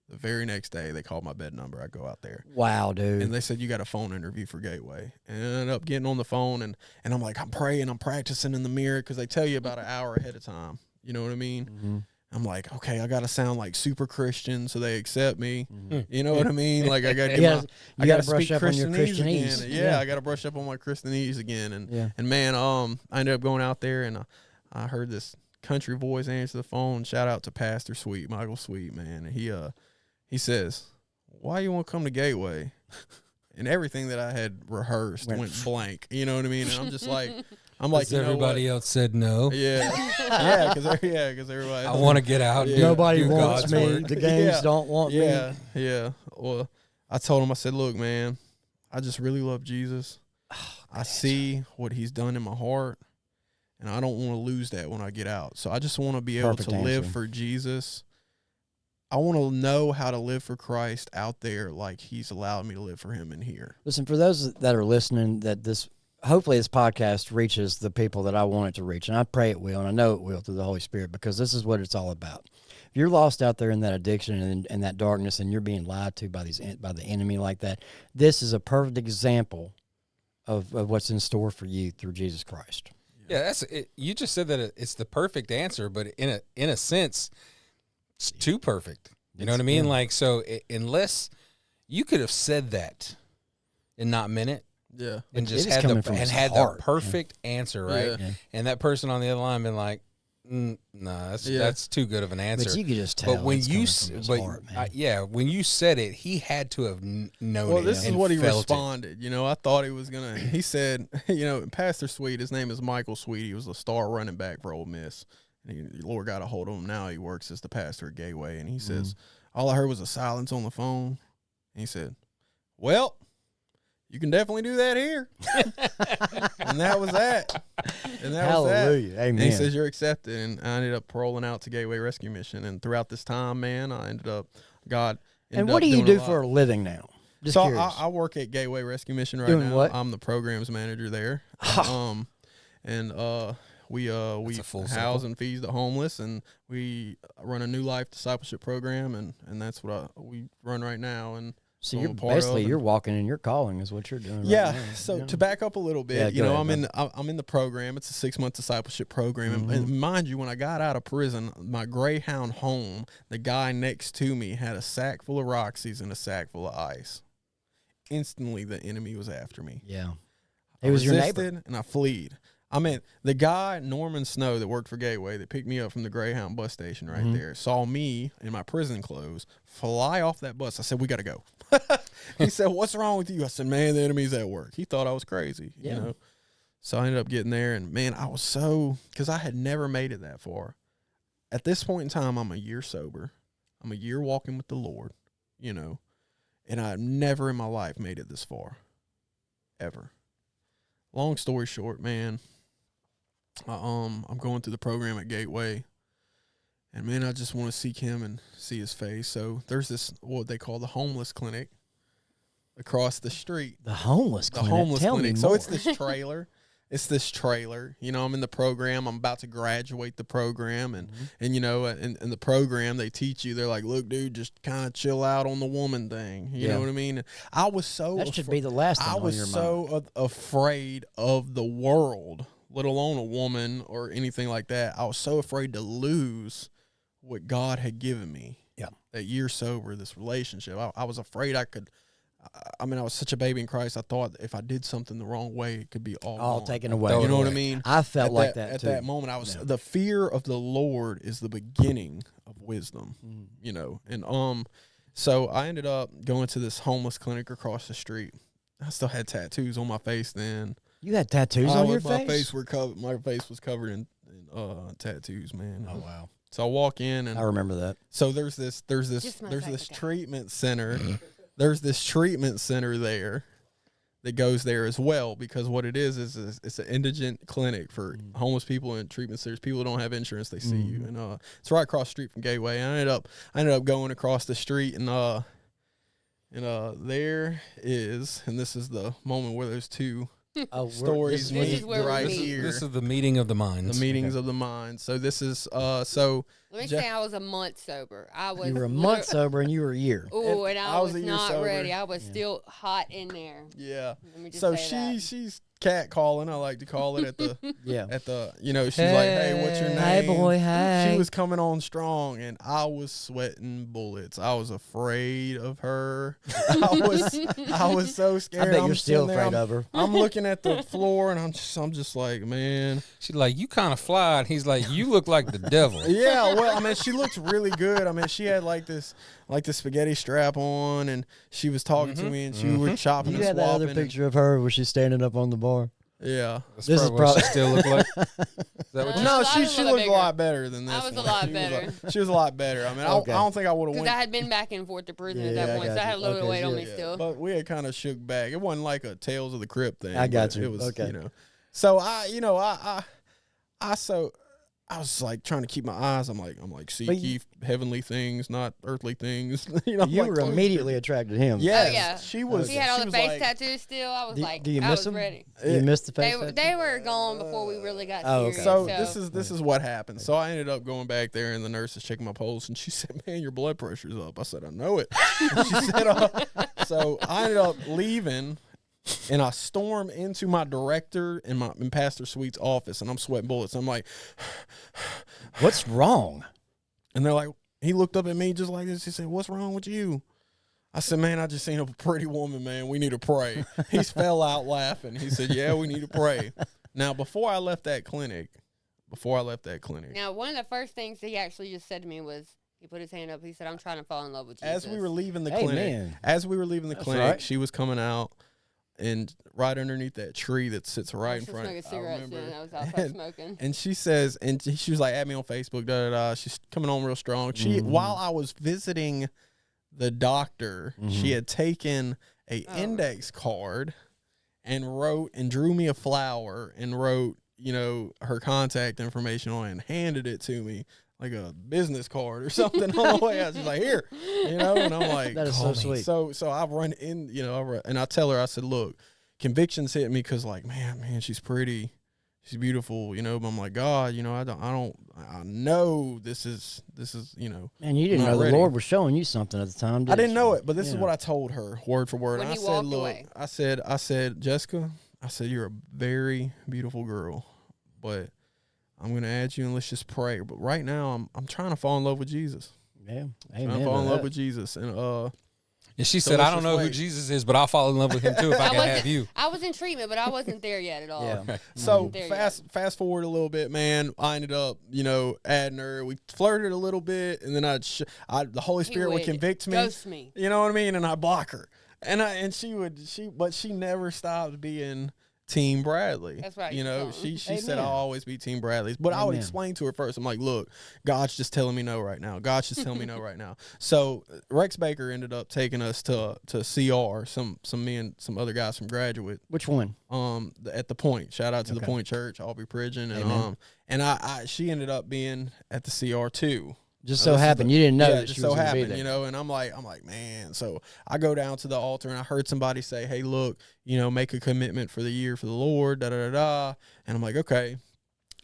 they called my bed number. I go out there. Wow, dude. And they said, you got a phone interview for Gateway. And I ended up getting on the phone, and I'm like, I'm praying, I'm practicing in the mirror, because they tell you about an hour ahead of time. You know what I mean? Mm-hmm. I'm like, okay, I got to sound like super Christian so they accept me. You know what I mean? Like, I got to brush up on your Christianese. again. Yeah, I got to brush up on my Christianese again. And man, I ended up going out there, and I heard this country voice answer the phone. Shout out to Pastor Sweet, Michael Sweet, man. And he says, why you want to come to Gateway? And everything that I had rehearsed went blank. You know what I mean? And I'm just like, everybody else said no. Yeah, because everybody. I want to get out. Yeah. And Nobody do wants God's me. work. The games don't want me. Yeah. Well, I told him, I said, look, man, I just really love Jesus. I see what he's done in my heart, and I don't want to lose that when I get out. So I just want to be able to live for Jesus. I want to know how to live for Christ out there like he's allowed me to live for him in here. Listen, for those that are listening, hopefully this podcast reaches the people that I want it to reach, and I pray it will, and I know it will through the Holy Spirit, because this is what it's all about. If you're lost out there in that addiction and that darkness, and you're being lied to by the enemy like that, this is a perfect example of what's in store for you through Jesus Christ. Yeah, that's it. You just said that it's the perfect answer, but in a sense, it's too perfect. You know what I mean? Like, so unless you could have said that and not meant it, Yeah. and just had the perfect answer, right? Yeah. And that person on the other line been like, no, that's too good of an answer. But you could just tell. But when it's you, coming from his heart, man. when you said it, he had to have known it. Well, this is and what he felt responded. I thought he was going to. He said, Pastor Sweet, his name is Michael Sweet. He was the star running back for Ole Miss. And the Lord got a hold of him. Now he works as the pastor at Gateway. And he says, all I heard was a silence on the phone. And he said, well, you can definitely do that here. And that was that. Hallelujah. Amen. And he says, you're accepted. And I ended up paroling out to Gateway Rescue Mission. And throughout this time, man, And what do you do for a living now? Just so curious. I work at Gateway Rescue Mission right Doing now. what? I'm the programs manager there. We That's a full house circle. and feed the homeless, and we run a new life discipleship program, and that's what we run right now. And So I'm you're a part of, basically and- you're walking in your calling is what you're doing. Yeah. Right now. So Yeah. to back up a little bit, Yeah, go I'm ahead, in the program. It's a 6-month discipleship program, and mind you, when I got out of prison, my Greyhound home, the guy next to me had a sack full of Roxy's and a sack full of ice. Instantly, the enemy was after me. Yeah. I He was your resisted, neighbor. and I fled. I mean, the guy, Norman Snow, that worked for Gateway, that picked me up from the Greyhound bus station right there, saw me in my prison clothes fly off that bus. I said, we got to go. He said, what's wrong with you? I said, man, the enemy's at work. He thought I was crazy, So I ended up getting there, and, man, I was because I had never made it that far. At this point in time, I'm a year sober. I'm a year walking with the Lord, and I've never in my life made it this far, ever. Long story short, man, I'm going through the program at Gateway, and man, I just want to seek him and see his face. So there's this, what they call the homeless clinic across the street. The homeless clinic. The homeless Tell clinic. Me So more. it's this trailer. I'm in the program. I'm about to graduate the program, and in the program they teach you. They're like, look, dude, just kind of chill out on the woman thing. You know what I mean? I was so That should be the last thing I on was your so mind. afraid of the world, let alone a woman or anything like that. I was so afraid to lose what God had given me. that year sober, this relationship. I was afraid I could. I mean, I was such a baby in Christ. I thought if I did something the wrong way, it could be all gone. taken away. You know what I mean? I felt like that at too. that moment. I was the fear of the Lord is the beginning of wisdom. You know, and so I ended up going to this homeless clinic across the street. I still had tattoos on my face then. You had tattoos on your face? My face was covered in tattoos, man. Oh wow! So I walk in and I remember that. So there's this treatment center. There's this treatment center there that goes there as well, because what it is it's an indigent clinic for homeless people in treatment centers. People who don't have insurance, they see you, and it's right across the street from Gateway. I ended up going across the street, and there is, and this is the moment where there's two stories this is where we right meet. here. This is the meeting of the minds. The meetings of the mind. So this is so. Let me say I was a month sober. You were a month sober and you were a year. Oh, and I was a year not sober. ready. I was still hot in there. Yeah. Let me just So say that. she's cat calling. I like to call it at the Yeah. at the she's like, hey, what's your name? Hey, boy, hey. She was coming on strong, and I was sweating bullets. I was afraid of her. I was so scared. I bet I'm you're still sitting there, afraid of her. I'm looking at the floor, and I'm just like, man. She's like, you kind of fly. And he's like, you look like the devil. Yeah, well, I mean, she looked really good. I mean, she had like this spaghetti strap on, and she was talking to me, and she was chopping You and had that swapping. other picture of her where she's standing up on the bar. Yeah. That's This is probably what she still look like. Is that what you No, I she was a lot looked a bigger. lot better than this. I was a one. lot She better. she was a lot better. I mean, Okay. I don't think I would have Because went. I had been back and forth to prison at Yeah, that I point, got so I had a you. little bit of Okay, weight on yeah. me still. But we had kind of shook back. It wasn't like a Tales of the Crypt thing. I got but you. It was, Okay. So I was like trying to keep my eyes. I'm like, seek But ye heavenly things, not earthly things. You like, were immediately attracted to him. Yes, Oh, yeah. she was. He had all she the was face like, tattoos still. I was like, Do you I miss was them? ready. You missed the face They tattoo? were gone before we really got Oh, okay. serious. So So this is what happened. So I ended up going back there, and the nurse is checking my pulse, and she said, "Man, your blood pressure's up." I said, "I know it." And she said, So I ended up leaving, and I stormed into my director and Pastor Sweet's office, and I'm sweating bullets. I'm like, What's wrong? and they're like, he looked up at me just like this. He said, "What's wrong with you?" I said, "Man, I just seen a pretty woman, man. We need to pray." He fell out laughing. He said, "Yeah, we need to pray." Now, before I left that clinic, now one of the first things he actually just said to me was, he put his hand up. He said, "I'm trying to fall in love with Jesus." as we were leaving the Hey, clinic, man. clinic, right. she was coming out, and right underneath that tree that sits I right was in just front. smoking I cigarettes remember. then. I was outside smoking. And she says, and she was like, add me on Facebook, da da da. She's coming on real strong. She, while I was visiting the doctor, she had taken a index card and wrote and drew me a flower and wrote, her contact information on it and handed it to me like a business card or something on the way out. She's like, here, and I'm like, That is so sweet. So I've run in, and I tell her, I said, look, convictions hit me because like, man, she's pretty. She's beautiful, but I'm like, God, I know this is, Man, you didn't not know the ready. Lord was showing you something at the time, did I didn't you? know it, but this is Yeah. what I told her word for word. When And I he said, walked look, away. I said, Jessica, I said, you're a very beautiful girl, but I'm going to add you and let's just pray. But right now I'm trying to fall in love with Jesus. Yeah. Trying Amen. to fall in to love that. with Jesus. And, And she So said, let's I don't just know who wait. Jesus is, but I'll fall in love with him too if I can have you. I was in treatment, but I wasn't there yet at all. Yeah. So There you fast forward a little bit, man. I ended up, adding her. We flirted a little bit, and then the Holy He Spirit would convict me. Ghost me. You know what I mean? And I block her, but she never stopped being Team Bradley. That's right, You you know, told she him. said Amen. I'll always be Team Bradley's, but I would Amen. explain to her first. I'm like, look, God's just telling me no right now. God's just telling me no right now. So Rex Baker ended up taking us to CR. Some me and some other guys from Graduate. Which one? At the Point. Shout out to the Okay. Point Church, Aubrey Pridgeon, and Amen. and she ended up being at the CR too. Just Oh, so this is happened. You didn't know Yeah, that just she so was going to be happened, there. and I'm like, man. So I go down to the altar, and I heard somebody say, hey, look, make a commitment for the year for the Lord, da da da da. And I'm like, okay.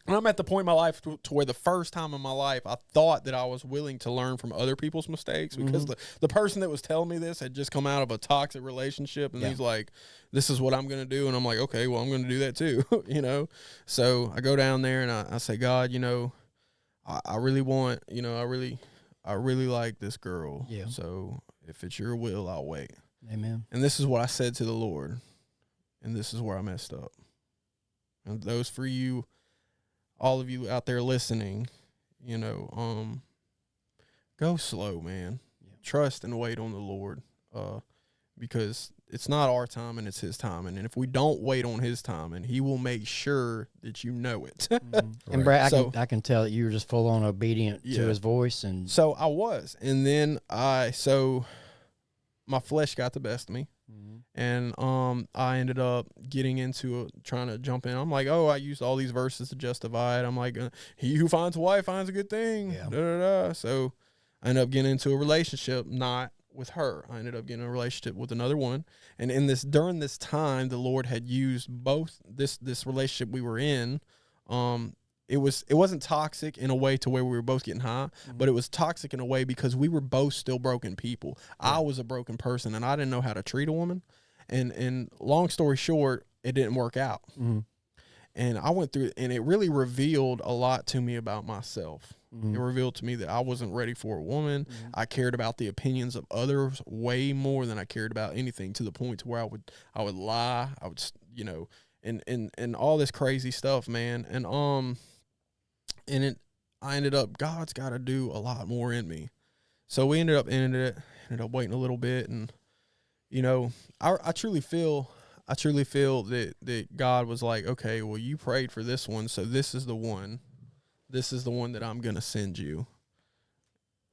And I'm at the point in my life to where the first time in my life I thought that I was willing to learn from other people's mistakes because the person that was telling me this had just come out of a toxic relationship, and Yeah. he's like, this is what I'm going to do. And I'm like, okay, well, I'm going to do that too, So I go down there and I say, God, I really want, I really like this girl. Yeah. So if it's your will, I'll wait. Amen. And this is what I said to the Lord, and this is where I messed up. And those for you, all of you out there listening, you know, go slow, man. Yeah. Trust and wait on the Lord, because it's not our time and it's His timing. And if we don't wait on His timing, He will make sure that you know it. Mm-hmm. And Brad, So- I can tell that you were just full on obedient to Yeah. His voice, and So I was, and then my flesh got the best of me. And I ended up getting into trying to jump in. I'm like, oh, I used all these verses to justify it. I'm like, he who finds a wife finds a good thing. Yeah. Da, da, da. So I ended up getting into a relationship, not with her. I ended up getting a relationship with another woman. And during this time, the Lord had used both this relationship we were in. It wasn't toxic in a way to where we were both getting high, but it was toxic in a way because we were both still broken people. Yeah. I was a broken person, and I didn't know how to treat a woman. And long story short, it didn't work out. Mm-hmm. And I went through it, and it really revealed a lot to me about myself. Mm-hmm. It revealed to me that I wasn't ready for a woman. Mm-hmm. I cared about the opinions of others way more than I cared about anything, to the point to where I would lie. I would, you know, and all this crazy stuff, man. I ended up, God's got to do a lot more in me. So we ended up waiting a little bit. And, you know, I truly feel that God was like, okay, well, you prayed for this one. So this is the one that I'm going to send you.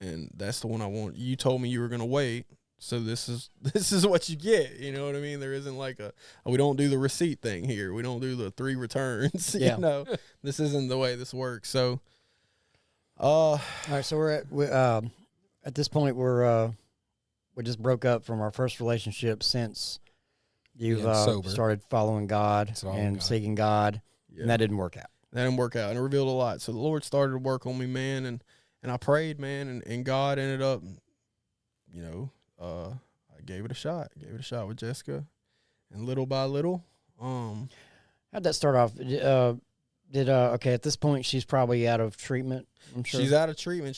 And that's the one I want. You told me you were going to wait. So this is what you get. You know what I mean? There isn't like we don't do the receipt thing here. We don't do the 3 returns. Yeah. You know, this isn't the way this works. So, all right. So we're at this point we just broke up from our first relationship since you've started following God and seeking God, and that didn't work out. That didn't work out, and it revealed a lot. So the Lord started to work on me, man, and I prayed, man, and God ended up, you know, I gave it a shot. With Jessica, and little by little, how'd that start off? Okay, at this point she's probably out of treatment, I'm sure. She's out of treatment.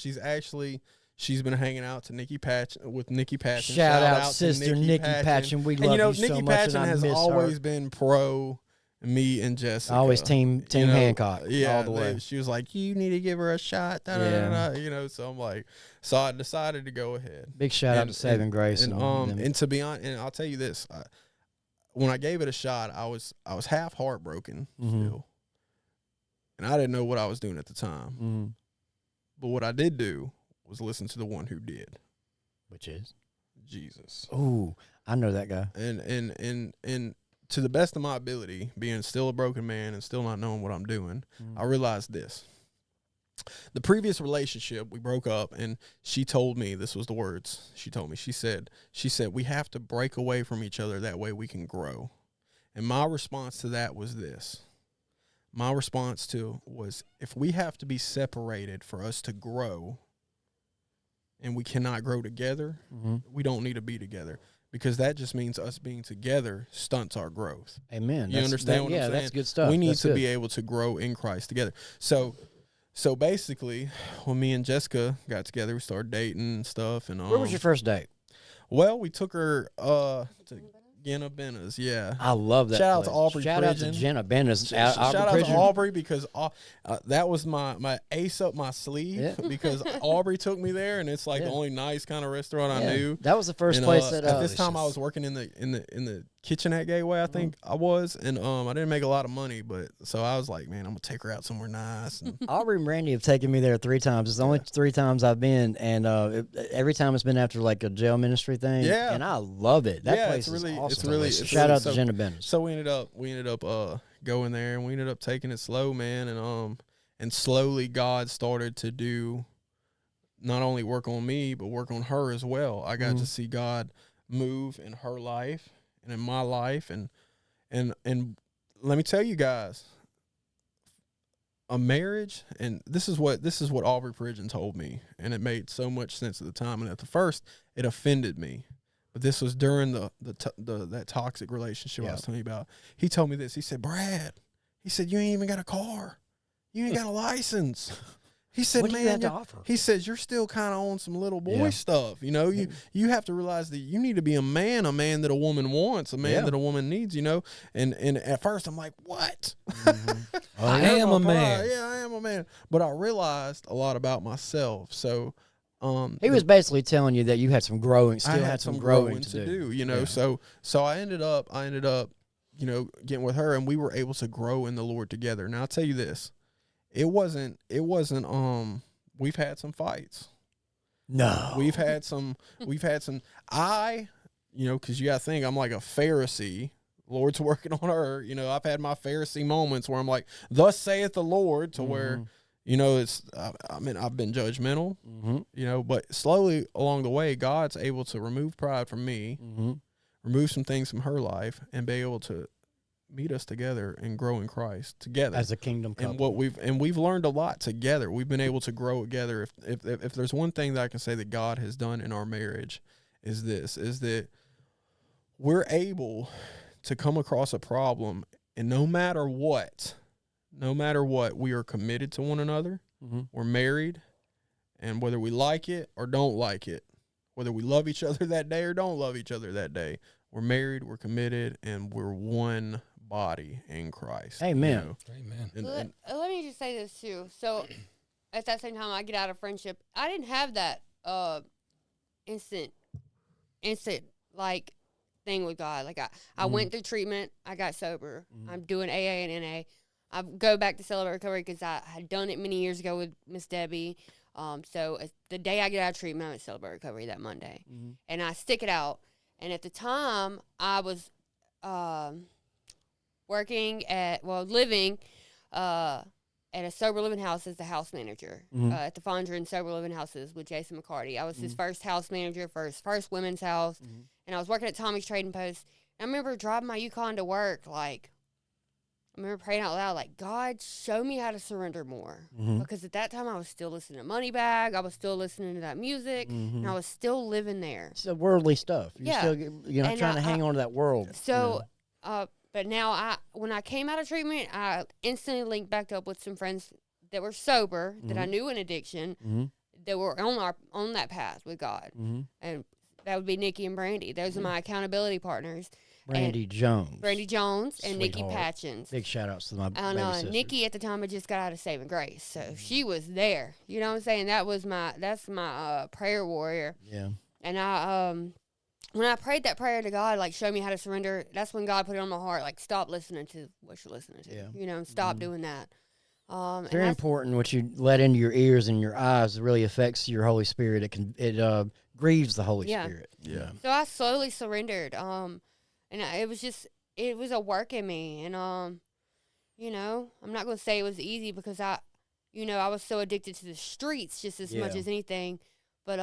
She's been hanging out to Nikki Patchen. Shout out sister Nikki Patchen. We love you so much. Nikki Patchen has always been pro me and Jessica. Always team Hancock. Yeah, all the way. She was like, you need to give her a shot. Da, da, da, da, you know, so I'm like, so I decided to go ahead. Big shout out to Saving Grace. And to be honest, and I'll tell you this, when I gave it a shot, I was half heartbroken still, and I didn't know what I was doing at the time. Mm-hmm. But what I did do was listen to the one who did, which is Jesus. Oh, I know that guy. And to the best of my ability, being still a broken man and still not knowing what I'm doing, I realized this. The previous relationship, we broke up, and she told me, this was the words she told me. She said, we have to break away from each other. That way we can grow. And my response to that was this. My response was, if we have to be separated for us to grow, and we cannot grow together, we don't need to be together, because that just means us being together stunts our growth. Amen. You understand what I'm saying? Yeah, that's good stuff. We need to be able to grow in Christ together. So basically, when me and Jessica got together, we started dating and stuff. And where was your first date? Well, we took her to Jenna Benna's, yeah. I love that. Shout out to Aubrey. Shout out to Jenna Benna's. Shout out to Aubrey, because that was my ace up my sleeve, because Aubrey took me there, and it's like the only nice kind of restaurant I knew. That was the first place that at this time I was working in the kitchen at Gateway, I think I was, and I didn't make a lot of money, but so I was like, man, I'm gonna take her out somewhere nice. And Aubrey and Randy have taken me there 3 times. It's the only 3 times I've been, and every time it's been after like a jail ministry thing. Yeah, and I love it. That place is awesome. It's really shout out to Jenna Benna's. So we ended up going there, and we ended up taking it slow, man, and slowly God started to do not only work on me but work on her as well. I got to see God move in her life and in my life, and let me tell you guys, a marriage, and this is what Aubrey Pridgeon told me, and it made so much sense at the time, and at the first it offended me. But this was during that toxic relationship I was telling you about. He told me this. He said, Brad, he said, you ain't even got a car. You ain't got a license. He said, what do man, you have to offer? He says, you're still kind of on some little boy stuff. You know, you have to realize that you need to be a man that a woman wants, a man that a woman needs, you know. And at first I'm like, what? I am a man. Yeah, I am a man. But I realized a lot about myself. So he was basically telling you that you had some growing, I had some growing to do, you know. So I ended up, you know, getting with her, and we were able to grow in the Lord together. Now I'll tell you this. It wasn't we've had some fights. No. We've had some you know, because you gotta think I'm like a Pharisee. Lord's working on her. You know, I've had my Pharisee moments where I'm like, thus saith the Lord, to where, you know, it's I've been judgmental, you know, but slowly along the way, God's able to remove pride from me, remove some things from her life, and be able to meet us together and grow in Christ together as a kingdom couple. And we've learned a lot together. We've been able to grow together. If there's one thing that I can say that God has done in our marriage is that we're able to come across a problem, and no matter what, we are committed to one another. We're married, and whether we like it or don't like it, whether we love each other that day or don't love each other that day, we're married, we're committed, and we're one body in Christ. Amen. You know? Amen. Let me just say this too. So at that same time I get out of friendship, I didn't have that instant like thing with God. Like I went through treatment, I got sober. I'm doing AA and NA. I go back to Celebrate Recovery because I had done it many years ago with Miss Debbie. So the day I get out of treatment, I'm at Celebrate Recovery that Monday, and I stick it out. And at the time, I was living at a sober living house as the house manager at the Fondren Sober Living Houses with Jason McCarty. I was his first house manager for his first women's house, and I was working at Tommy's Trading Post. And I remember driving my Yukon to work, like, I remember praying out loud, like, God, show me how to surrender more. Because at that time, I was still listening to Moneybag. I was still listening to that music, and I was still living there. It's the worldly stuff. You're not And trying to hang on to that world. So, but now when I came out of treatment, I instantly linked back up with some friends that were sober, that I knew in addiction, that were on that path with God. And that would be Nikki and Brandy. Those are my accountability partners. Brandy Jones and Nikki Patchins. Big shout outs to my baby And sister. Nikki at the time had just got out of Saving Grace, so she was there. You know what I'm saying? That's my prayer warrior. Yeah. And when I prayed that prayer to God, like, show me how to surrender, that's when God put it on my heart, like, stop listening to what you're listening to. Yeah. You know, stop doing that. It's very important what you let into your ears and your eyes. It really affects your Holy Spirit. It grieves the Holy Spirit. Yeah. So I slowly surrendered. And it was a work in me. And, you know, I'm not going to say it was easy because I was so addicted to the streets just as much as anything. But,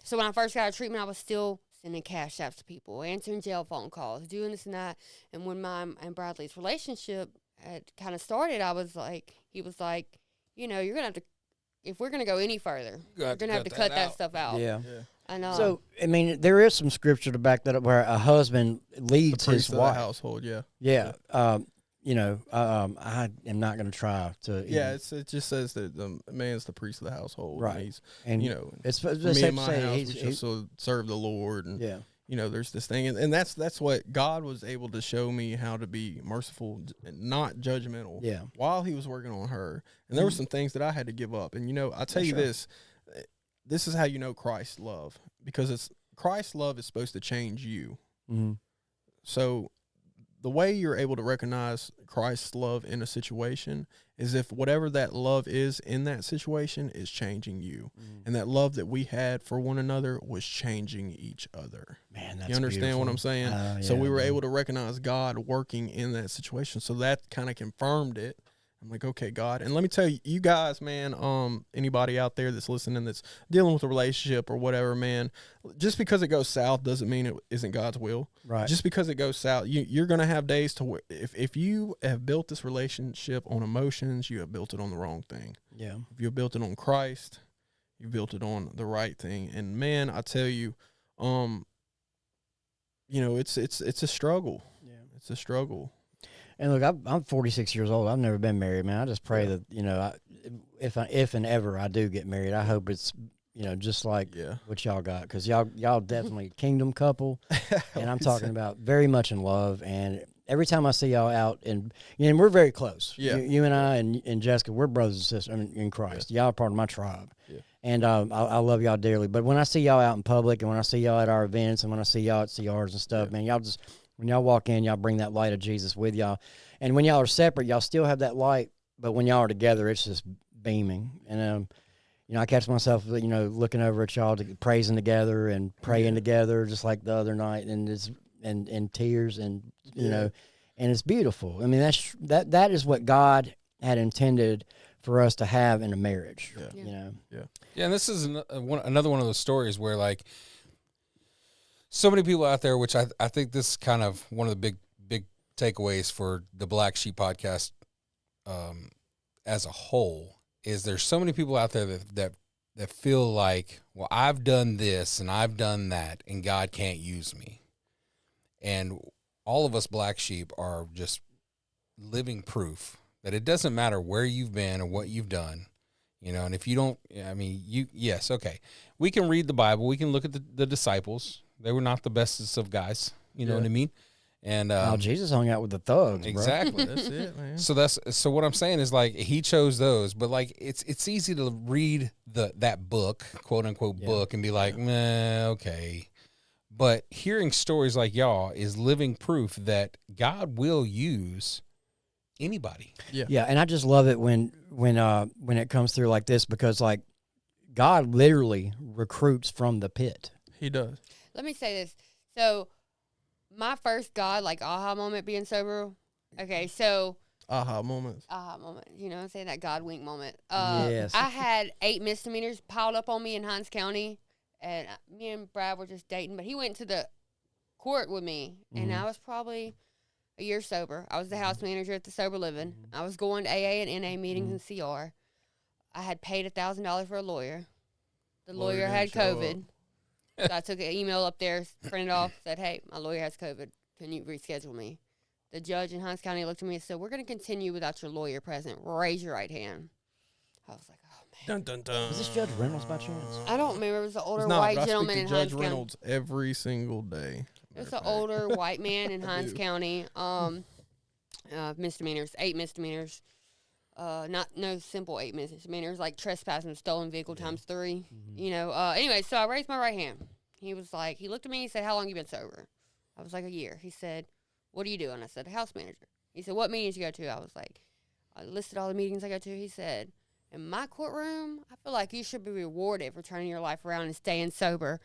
so when I first got out of treatment, I was still sending cash apps to people, answering jail phone calls, doing this and that. And when mine and Bradley's relationship had kind of started, he was like, you know, you're going to have to, if we're going to go any further, you're going to have to cut that stuff out. Yeah. And, so, I mean, there is some scripture to back that up where a husband leads his wife. The household, yeah. Yeah. You know, I am not going to try to. Yeah, it just says that the man's the priest of the household. Right. And you know, it's for me and my house, we just serve the Lord. And, you know, there's this thing. And that's what God was able to show me, how to be merciful and not judgmental while he was working on her. And there were some things that I had to give up. And, you know, I'll tell you this is how you know Christ's love, because Christ's love is supposed to change you. So the way you're able to recognize Christ's love in a situation is if whatever that love is in that situation is changing you. And that love that we had for one another was changing each other. Man, that's you understand beautiful. what I'm saying? So we were able to recognize God working in that situation. So that kind of confirmed it. I'm like, okay, God. And let me tell you, you guys, man, anybody out there that's listening that's dealing with a relationship or whatever, man, just because it goes south doesn't mean it isn't God's will. Right. Just because it goes south, you're going to have days to where if you have built this relationship on emotions, you have built it on the wrong thing. Yeah. If you built it on Christ, you built it on the right thing. And man, I tell you, you know, it's a struggle. Yeah. It's a struggle. And look, I'm 46 years old. I've never been married, man. I just pray that, you know, if and ever I do get married, I hope it's, you know, just like what y'all got, because y'all definitely kingdom couple, and I'm talking about very much in love. And every time I see y'all out, and we're very close. You and I and Jessica, we're brothers and sisters in Christ. Y'all are part of my tribe. And I love y'all dearly. But when I see y'all out in public, and when I see y'all at our events, and when I see y'all at CRs and stuff, man, y'all just, when y'all walk in, y'all bring that light of Jesus with y'all. And when y'all are separate, y'all still have that light. But when y'all are together, it's just beaming. And you know, I catch myself, you know, looking over at y'all, praising together and praying together, just like the other night, and it's and tears, and you know, and it's beautiful. I mean, that is what God had intended for us to have in a marriage. You know. Yeah, and this is another one of those stories where, like, so many people out there, which I think this is kind of one of the big takeaways for the Black Sheep podcast as a whole, is there's so many people out there that feel like, well, I've done this and I've done that and God can't use me. And all of us Black Sheep are just living proof that it doesn't matter where you've been or what you've done, you know. And if you don't, I mean, yes, okay, we can read the Bible, we can look at the disciples. They were not the bestest of guys, you know what I mean? And Jesus hung out with the thugs, exactly. That's it, man. So what I'm saying is, like, he chose those, but like it's easy to read that book, quote unquote book, and be like, meh, okay. But hearing stories like y'all is living proof that God will use anybody. Yeah, and I just love it when it comes through like this, because like God literally recruits from the pit. He does. Let me say this. So my first God, like, aha moment being sober. Okay, so aha moments. Aha moment. You know what I'm saying? That God wink moment. Yes. I had 8 misdemeanors piled up on me in Hinds County, and me and Brad were just dating, but he went to the court with me, and I was probably a year sober. I was the house manager at the Sober Living. I was going to AA and NA meetings and CR. I had paid $1,000 for a lawyer. The lawyer had COVID. So I took an email up there, printed off, said, hey, my lawyer has COVID. Can you reschedule me? The judge in Hinds County looked at me and said, we're going to continue without your lawyer present. Raise your right hand. I was like, oh, man. Dun, dun, dun. Was this Judge Reynolds by chance? I don't remember. It was an older It's not, white but I gentleman speak in to Hinds Judge County. Reynolds every single day. It was an older white man in Hinds County. Misdemeanors, 8 misdemeanors. No simple 8 misdemeanors, like trespassing, stolen vehicle times 3. You know. Anyway, so I raised my right hand. He was like, he looked at me. He said, "How long you been sober?" I was like, "A year." He said, "What are you doing?" I said, "House manager." He said, "What meetings you go to?" I was like, I listed all the meetings I go to. He said, "In my courtroom, I feel like you should be rewarded for turning your life around and staying sober."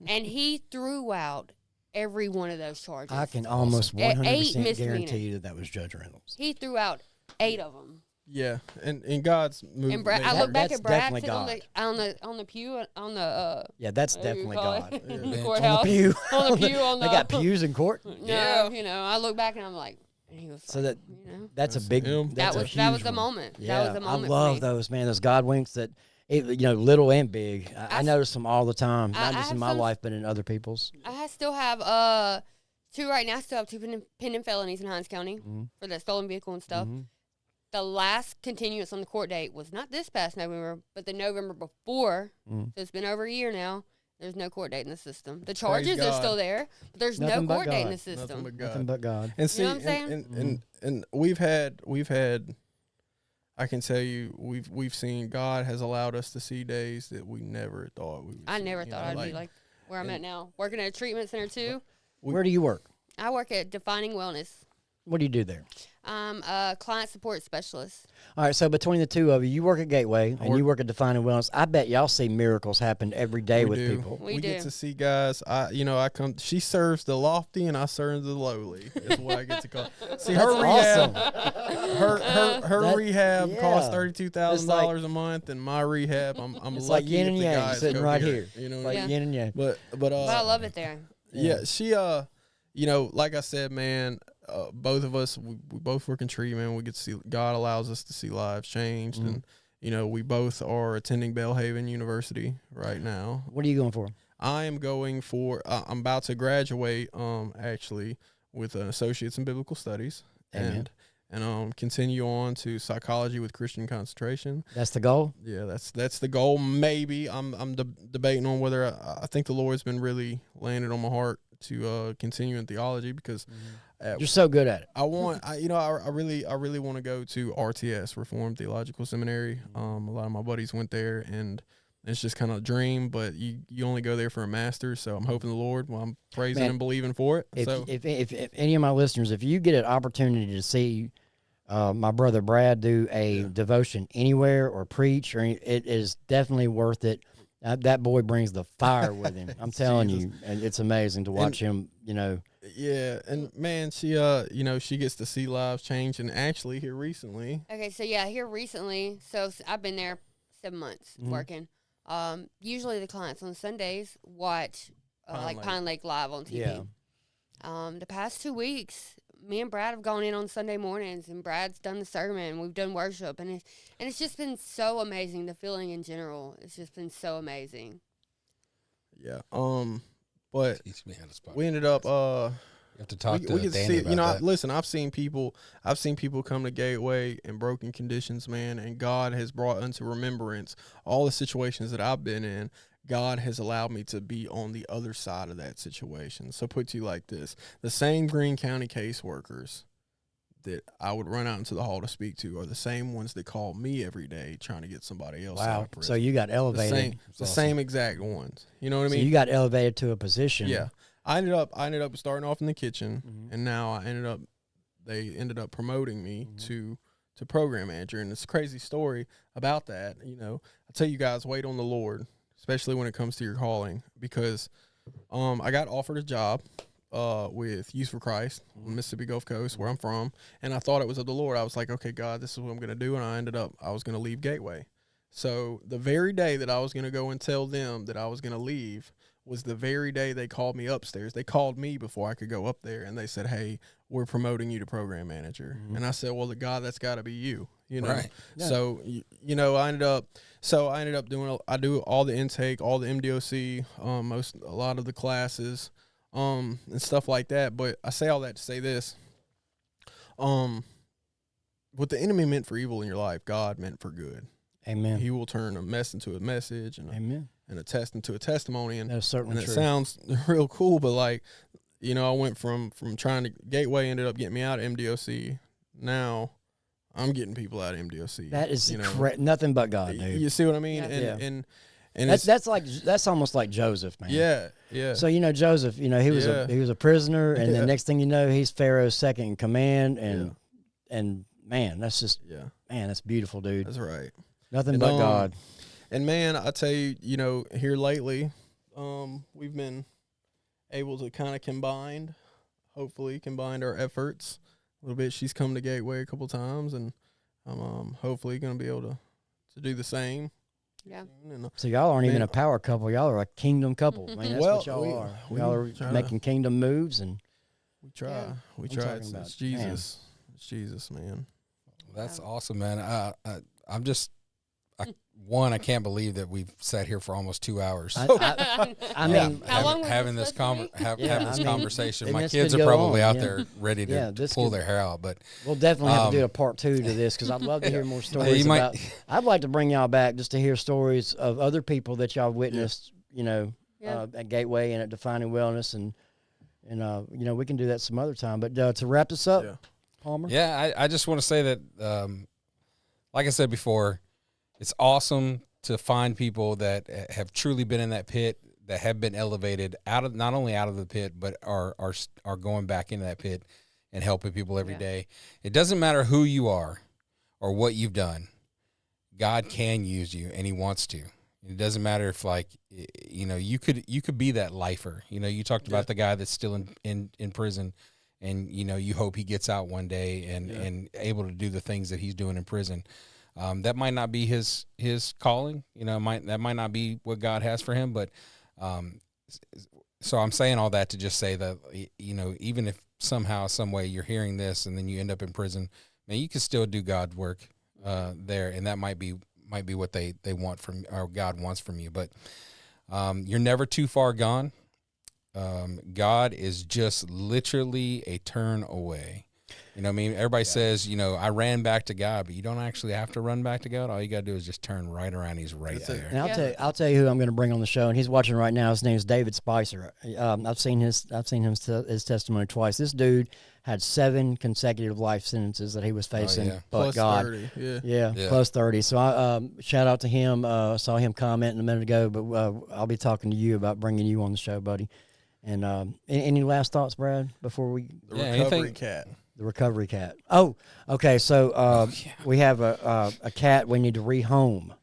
And he threw out every one of those charges. I can almost 100% misdemeanors. guarantee you that was Judge Reynolds. He threw out 8 of them. Yeah, and God's moved. And Brad, I That- look back that's at Brad definitely sitting on the pew on the Yeah, that's what do you definitely call God. it? Yeah. The On courthouse. On the pew. On the pew. On the They got pews in court. No, Yeah. you know, I look back and I'm like, and he was So like, that you know, that's a big. him. That's a that huge was the one. moment. Yeah, That was the moment. I for love me. those, man. Those God winks that, you know, little and big. I notice them all the time, not I just in have my some- life, but in other people's. I still have 2 right now. I still have 2 pending felonies in Hinds County for the stolen vehicle and stuff. The last continuance on the court date was not this past November, but the November before. So it's been over a year now. There's no court date in the system. The charges are God. still there, but there's Nothing no but court date in God. the system. Nothing but God. Nothing but God. And see, know what I'm saying? and we've had. I can tell you, we've seen God has allowed us to see days that we never thought we would. I see, never you thought know, I'd be like where I'm at now. Working at a treatment center too. Where do you work? I work at Defining Wellness. What do you do there? I'm a client support specialist. All right, so between the two of you, you work at Gateway and you work at Defining Wellness. I bet y'all see miracles happen every day with do. people. We get do. to see guys. I come. She serves the lofty, and I serve the lowly. Is what I get to call. See, her That's rehab, awesome. her That- rehab yeah. costs $32,000 It's a month, and my rehab, I'm It's lucky like yin if and the yang guys sitting go right get here. it, you know It's what I like mean? yin and yang. But But I love it there. yeah, she you know, like I said, man, both of us, we both work in treatment. We get to see, God allows us to see lives changed. And, you know, we both are attending Belhaven University right now. What are you going for? I am going for, I'm about to graduate, actually, with an associate's in biblical studies. Amen. And continue on to psychology with Christian concentration. That's the goal? Yeah, that's the goal. Maybe I'm debating on whether I think the Lord's been really laying it on my heart to continue in theology, because you're so good at it. I really want to go to RTS, Reformed Theological Seminary. A lot of my buddies went there, and it's just kind of a dream, but you only go there for a master's. So I'm hoping the Lord. Well, I'm praising and believing for it. If any of my listeners, if you get an opportunity to see my brother Brad do a devotion anywhere or preach, or it is definitely worth it. That boy brings the fire with him. I'm telling you, and it's amazing to watch him. Yeah, and man, she she gets to see lives change, and actually here recently. Okay, so here recently, so I've been there 7 months working. Usually the clients on Sundays watch Pine Lake Live on TV. Yeah. The past 2 weeks, me and Brad have gone in on Sunday mornings, and Brad's done the sermon. We've done worship, and it's just been so amazing. The feeling in general, it's just been so amazing. Yeah. But we ended up. You have to talk to Danny about that. Listen, I've seen people come to Gateway in broken conditions, man, and God has brought unto remembrance all the situations that I've been in. God has allowed me to be on the other side of that situation. So put to you like this: the same Greene County caseworkers that I would run out into the hall to speak to are the same ones that call me every day trying to get somebody else out of prison. So you got elevated. The same exact ones. You know what I mean? So you got elevated to a position. Yeah. I ended up starting off in the kitchen, and now they ended up promoting me to program manager. And it's a crazy story about that. I tell you guys, wait on the Lord, especially when it comes to your calling, because I got offered a job with Youth for Christ on Mississippi Gulf Coast, where I'm from, and I thought it was of the Lord. I was like, okay, God, this is what I'm going to do, and I was going to leave Gateway. So the very day that I was going to go and tell them that I was going to leave was the very day they called me upstairs. They called me before I could go up there, and they said, hey, we're promoting you to program manager. And I said, well, the God, that's got to be you, Right. Yeah. So, I ended up doing, I do all the intake, all the MDOC, a lot of the classes, and stuff like that. But I say all that to say this, what the enemy meant for evil in your life, God meant for good. Amen. He will turn a mess into a message, and and a test into a testimony. And that's certainly true. It sounds real cool, but I went from trying to Gateway ended up getting me out of MDOC. Now I'm getting people out of MDOC. That is nothing but God, dude. You see what I mean? Yeah. And that's almost like Joseph, man. Yeah. So Joseph, he was a prisoner, and the next thing you know, he's Pharaoh's second in command, and man, that's just that's beautiful, dude. That's right. Nothing but God. And man, I tell you, here lately, we've been able to kind of combine our efforts a little bit. She's come to Gateway a couple times, and I'm hopefully going to be able to do the same. Yeah. So y'all aren't even a power couple. Y'all are a kingdom couple. Man, that's what y'all are. Y'all are making kingdom moves, and we try. Yeah. We try. It's Jesus. Man. It's Jesus, man. That's awesome, man. I can't believe that we've sat here for almost 2 hours. I mean, having this conversation. My kids are probably out there ready to pull their hair out, but we'll definitely have to do a part 2 to this, because I'd love to hear more stories I'd like to bring y'all back just to hear stories of other people that y'all witnessed, at Gateway and at Defining Wellness, and we can do that some other time. But to wrap this up, Palmer. Yeah, I just want to say that, like I said before, it's awesome to find people that have truly been in that pit, that have been elevated not only out of the pit, but are going back into that pit and helping people every day. It doesn't matter who you are or what you've done. God can use you, and He wants to. It doesn't matter if you could be that lifer. You talked about the guy that's still in prison, and you hope he gets out one day and able to do the things that he's doing in prison. That might not be his calling, that might not be what God has for him. But so I'm saying all that to just say that, even if somehow, some way you're hearing this and then you end up in prison, man, you can still do God's work there, and that might be what they want from, or God wants from you. But you're never too far gone. God is just literally a turn away. You know what I mean? Everybody says, I ran back to God, but you don't actually have to run back to God. All you got to do is just turn right around. He's right there. And I'll tell you who I'm going to bring on the show, and he's watching right now. His name is David Spicer. I've seen his testimony twice. This dude had 7 consecutive life sentences that he was facing, but plus God, 30. Yeah, plus 30. So I shout out to him. Saw him commenting a minute ago, but I'll be talking to you about bringing you on the show, buddy. And any last thoughts, Brad, before we The recovery cat. The recovery cat. Oh, okay. So we have a cat we need to rehome.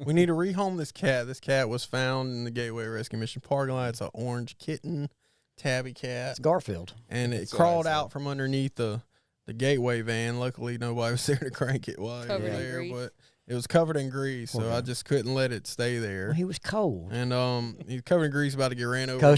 We need to rehome this cat. This cat was found in the Gateway Rescue Mission parking lot. It's an orange kitten, tabby cat. It's Garfield. And it crawled out from underneath the Gateway van. Luckily, nobody was there to crank it while it was there, but it was covered in grease, so I just couldn't let it stay there. Well, he was cold. And he was covered in grease, about to get ran over.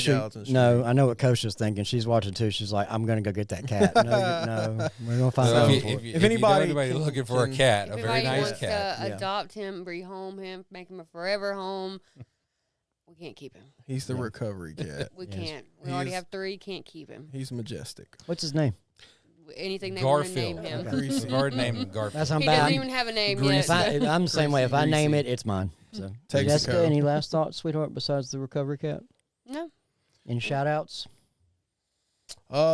No, I know what Kosha's thinking. She's watching too. She's like, I'm going to go get that cat. No, we're going to find out. If anybody looking for a cat, a very nice cat. To adopt him, rehome him, make him a forever home, we can't keep him. He's the recovery cat. We can't. We already have 3. Can't keep him. He's majestic. What's his name? Anything they want to name him. We've already named him Garfield. That's how He bad. doesn't even have a name yet. I'm the same way. If I name it, it's mine. So, Jessica, any last thoughts, sweetheart, besides the recovery cat? No. Any shout outs?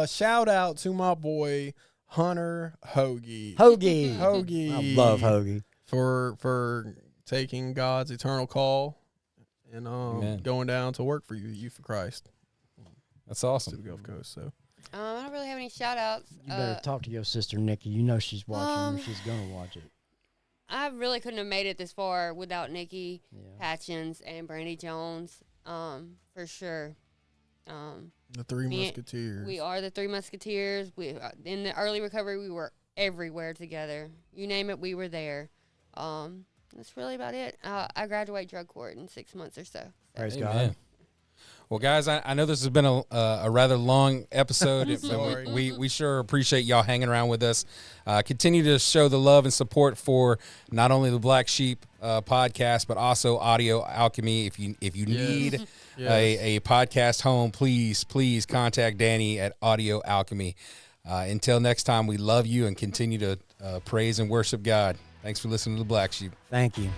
Shout out to my boy Hunter Hoagie. Hoagie. I love Hoagie. For taking God's eternal call and going down to work for you for Christ. That's awesome. To the Gulf Coast. So I don't really have any shout outs. You better talk to your sister Nikki. You know she's watching. She's gonna watch it. I really couldn't have made it this far without Nikki Patchins and Brandy Jones. For sure. The 3 Musketeers. We are the 3 Musketeers. We in the early recovery, we were everywhere together. You name it, we were there. That's really about it. I graduate drug court in 6 months or so. Praise God. Well, guys, I know this has been a rather long episode, but we sure appreciate y'all hanging around with us. Continue to show the love and support for not only the Black Sheep podcast, but also Audio Alchemy. If you need a podcast home, please contact Danny at Audio Alchemy. Until next time, we love you and continue to praise and worship God. Thanks for listening to the Black Sheep. Thank you.